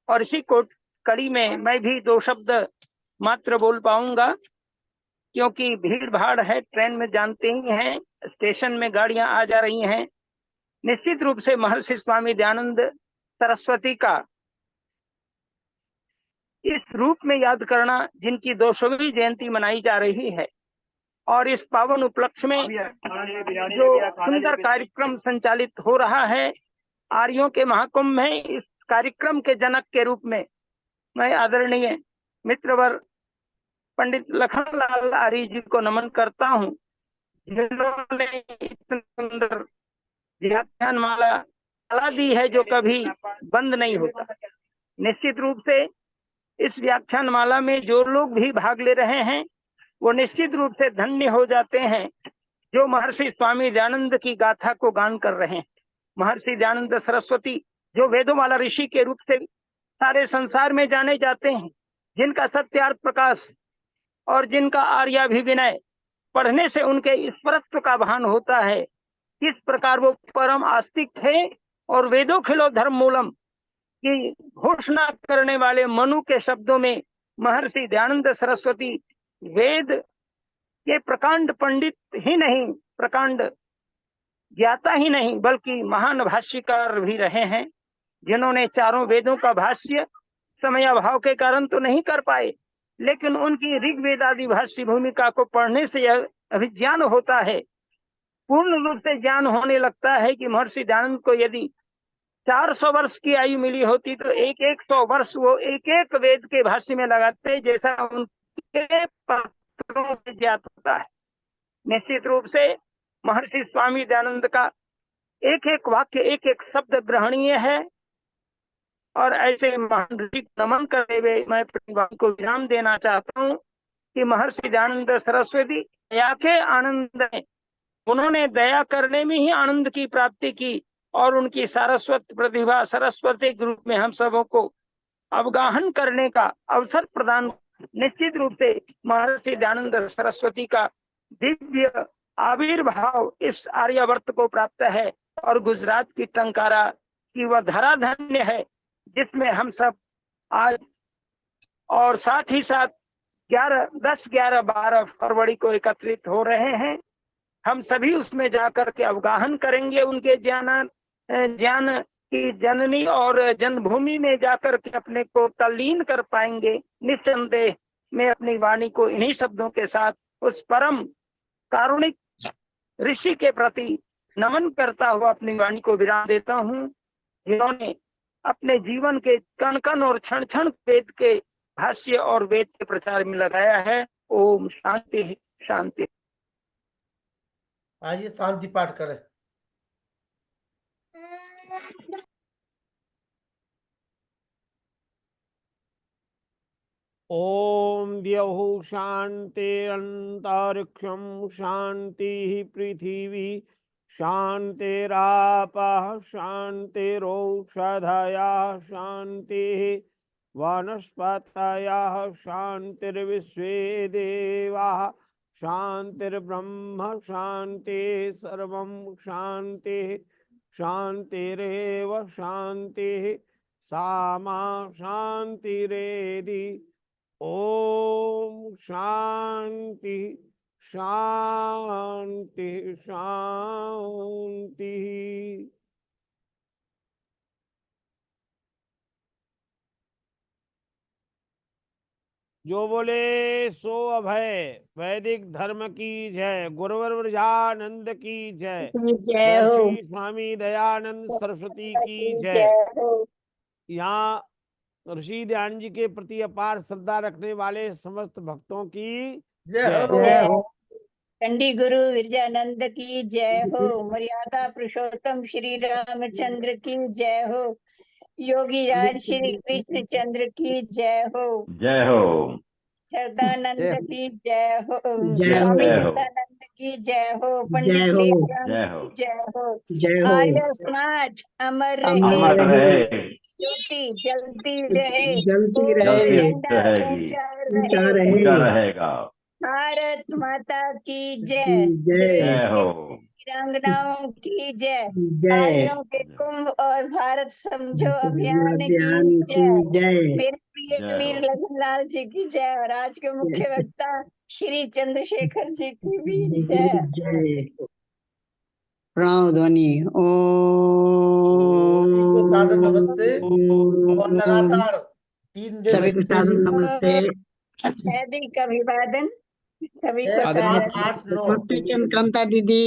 और इसी कड़ी में मैं भी 2 शब्द मात्र बोल पाऊंगा, क्योंकि भीड़ भाड़ है। ट्रेन में जानते ही हैं, स्टेशन में गाड़ियां आ जा रही हैं। निश्चित रूप से महर्षि स्वामी दयानंद सरस्वती का इस रूप में याद करना, जिनकी 200वीं जयंती मनाई जा रही है, और इस पावन उपलक्ष्य में जो सुंदर कार्यक्रम संचालित हो रहा है आर्यों के महाकुंभ में, इस कार्यक्रम के जनक के रूप में मैं आदरणीय मित्रवर पंडित लखनलाल आर्य जी को नमन करता हूं, जिन्होंने इतनी सुंदर व्याख्यान माला चला दी है जो कभी बंद नहीं होता। निश्चित रूप से इस व्याख्यान माला में जो लोग भी भाग ले रहे हैं वो निश्चित रूप से धन्य हो जाते हैं, जो महर्षि स्वामी दयानंद की गाथा को गान कर रहे हैं। महर्षि दयानंद सरस्वती जो वेदोमाला ऋषि के रूप से सारे संसार में जाने जाते हैं, जिनका सत्यार्थ प्रकाश और जिनका आर्याभिविनय पढ़ने से उनके ईश्वरत्व का भान होता है। किस प्रकार वो परम आस्तिक थे और वेदोखिलो धर्म मूलम की घोषणा करने वाले मनु के शब्दों में महर्षि दयानंद सरस्वती वेद के प्रकांड पंडित ही नहीं, प्रकांड ज्ञाता ही नहीं, बल्कि महान भाष्यकार भी रहे हैं, जिन्होंने चारों वेदों का भाष्य समयाभाव के कारण तो नहीं कर पाए, लेकिन उनकी ऋग्वेद आदि भाष्य भूमिका को पढ़ने से यह अभिज्ञान होता है, पूर्ण रूप से ज्ञान होने लगता है कि महर्षि दयानंद को यदि 400 वर्ष की आयु मिली होती तो 100 वर्ष वो एक वेद के भाष्य में लगाते, जैसा उनके पत्रों से ज्ञात होता है। निश्चित रूप से महर्षि स्वामी दयानंद का एक वाक्य, एक शब्द ग्रहणीय है, और ऐसे महान ऋषि को नमन करते हुए मैं अपनी वाणी को विराम देना चाहता हूँ कि महर्षि दयानंद सरस्वती दया के आनंद में, उन्होंने दया करने में ही आनंद की प्राप्ति की, और उनकी सारस्वत प्रतिभा सरस्वती के रूप में हम सबों को अवगाहन करने का अवसर प्रदान। निश्चित रूप से महर्षि दयानंद सरस्वती का दिव्य आविर्भाव इस आर्यावर्त को प्राप्त है, और गुजरात की टंकारा की वह धरा धन्य है जिसमें हम सब आज और साथ ही साथ 10, 11, 12 फरवरी को एकत्रित हो रहे हैं। हम सभी उसमें जाकर के अवगाहन करेंगे उनके ज्ञान की जननी और जन्मभूमि में जाकर के अपने को तल्लीन कर पाएंगे। निस्संदेह मैं अपनी वाणी को इन्हीं शब्दों के साथ उस परम कारुणिक ऋषि के प्रति नमन करता हुआ अपनी वाणी को विराम देता हूँ, जिन्होंने अपने जीवन के कण कण और क्षण क्षण वेद के भाष्य और वेद के प्रचार में लगाया है। ओम शांति शांति। आइए शांति पाठ करें। ओम द्यौः शान्तिरन्तरिक्षं शान्तिः पृथिवी शान्तिरापः शान्तिरौषधयः शान्तिः वनस्पतयः शान्तिर्विश्वे देवाः शान्तिर्ब्रह्म शान्तिः सर्वं शान्तिः शान्तिरेव शान्तिः सामा शान्तिरेधि। ओम शांति शांति शांति। जो बोले सो अभय। वैदिक धर्म की जय। गुरुवर व्रजानंद की जय। जय हो। श्री स्वामी दयानंद सरस्वती की जय। यहाँ ऋषि ध्यान जी के प्रति अपार श्रद्धा रखने वाले समस्त भक्तों की जय जय हो। हो। चंडी गुरु विरजानंद की जय हो। मर्यादा पुरुषोत्तम श्री रामचंद्र की जय हो। योगी राज श्री कृष्ण चंद्र की जय हो। जय हो। श्रद्धानंद की जय हो। जय हो। स्वामी जय हो। श्रद्धानंद की जय हो। जय पंडित हो। लेखराम जय की हो। जय हो। जय हो। आर्य समाज अमर रहे। अमर रहे। ज्योति जलती रहे। जलती और रहे। झंडा रहेगी। ऊंचा ऊंचा रहे। रहे। ऊंचा रहेगा। भारत माता की जय। जय। देश जय के हो। वीरांगनाओं की जय। जय। आर्यों के कुंभ और भारत समझो अभियान की ध्यान जय। की जय। मेरे प्रिय जय वीर हो। लखनलाल जी की जय। और आज के मुख्य वक्ता श्री चंद्रशेखर जी की भी जय। जय। प्रणाम ध्वनि। सभी को सादर नमस्ते। और ओम। लगातार 3 दिन सभी को सादर नमस्ते। वैदिक अभिवादन सभी को 6, सादर 7, 8, 9 नमस्ते चमकांता दीदी।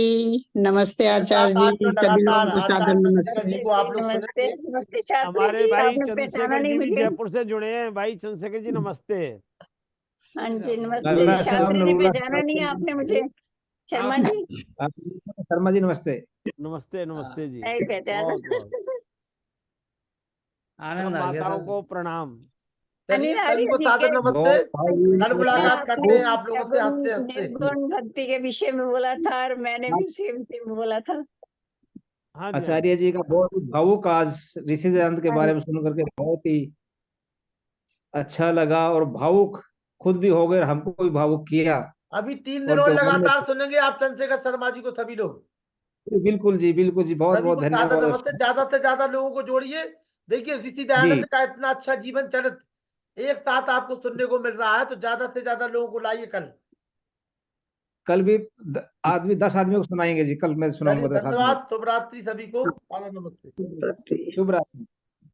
नमस्ते आचार्य 7, 8 जी। में सभी लगातार लोगों को सादर आचार्य चंद्रशेखर नमस्ते। जी को आप लोग नमस्ते सुनेंगे। नमस्ते छात्री हमारे जी। भाई आपने पहचाना चंद्रशेखर नहीं जी भी मुझे। जयपुर से जुड़े हैं। भाई चंद्रशेखर जी नमस्ते। हाँ जी नमस्ते। शास्त्री जी पहचाना नहीं आपने मुझे। शर्मा जी शर्मा जी नमस्ते। नमस्ते नमस्ते जी। नहीं पहचाना। बहुत बहुत सब आनंद आ गया माताओं था। को प्रणाम। चलिए अनिल सभी आर्य को जी सादर के नमस्ते। कल मुलाकात करते हैं आप लोगों से सगुण हंसते हंसते। निर्गुण भक्ति के विषय में बोला था और मैंने भी उसी विषय में बोला था। हाँ जी। आचार्य जी का बहुत ही भावुक आज ऋषि दयानंद के बारे में सुन करके बहुत ही अच्छा लगा और भावुक खुद भी हो गए, हमको भी भावुक किया। अभी 3 दिन और और त्योहार में लगातार सुनेंगे आप चंद्रशेखर शर्मा जी को सभी लोग। बिल्कुल जी, बिल्कुल जी, बहुत सभी बहुत को सादर धन्यवाद। नमस्ते। ज्यादा से ज्यादा लोगों को जोड़िए। देखिए ऋषि जी दयानंद का इतना अच्छा जीवन चरित्र एक साथ आपको सुनने को मिल रहा है, तो ज्यादा से ज्यादा लोगों को लाइए कल भी आदमी 10 आदमी को सुनाएंगे जी। कल मैं चलिए सुनाऊंगा 10 आदमी। धन्यवाद। शुभ रात्रि सभी को। नमस्ते। शुभ रात्रि।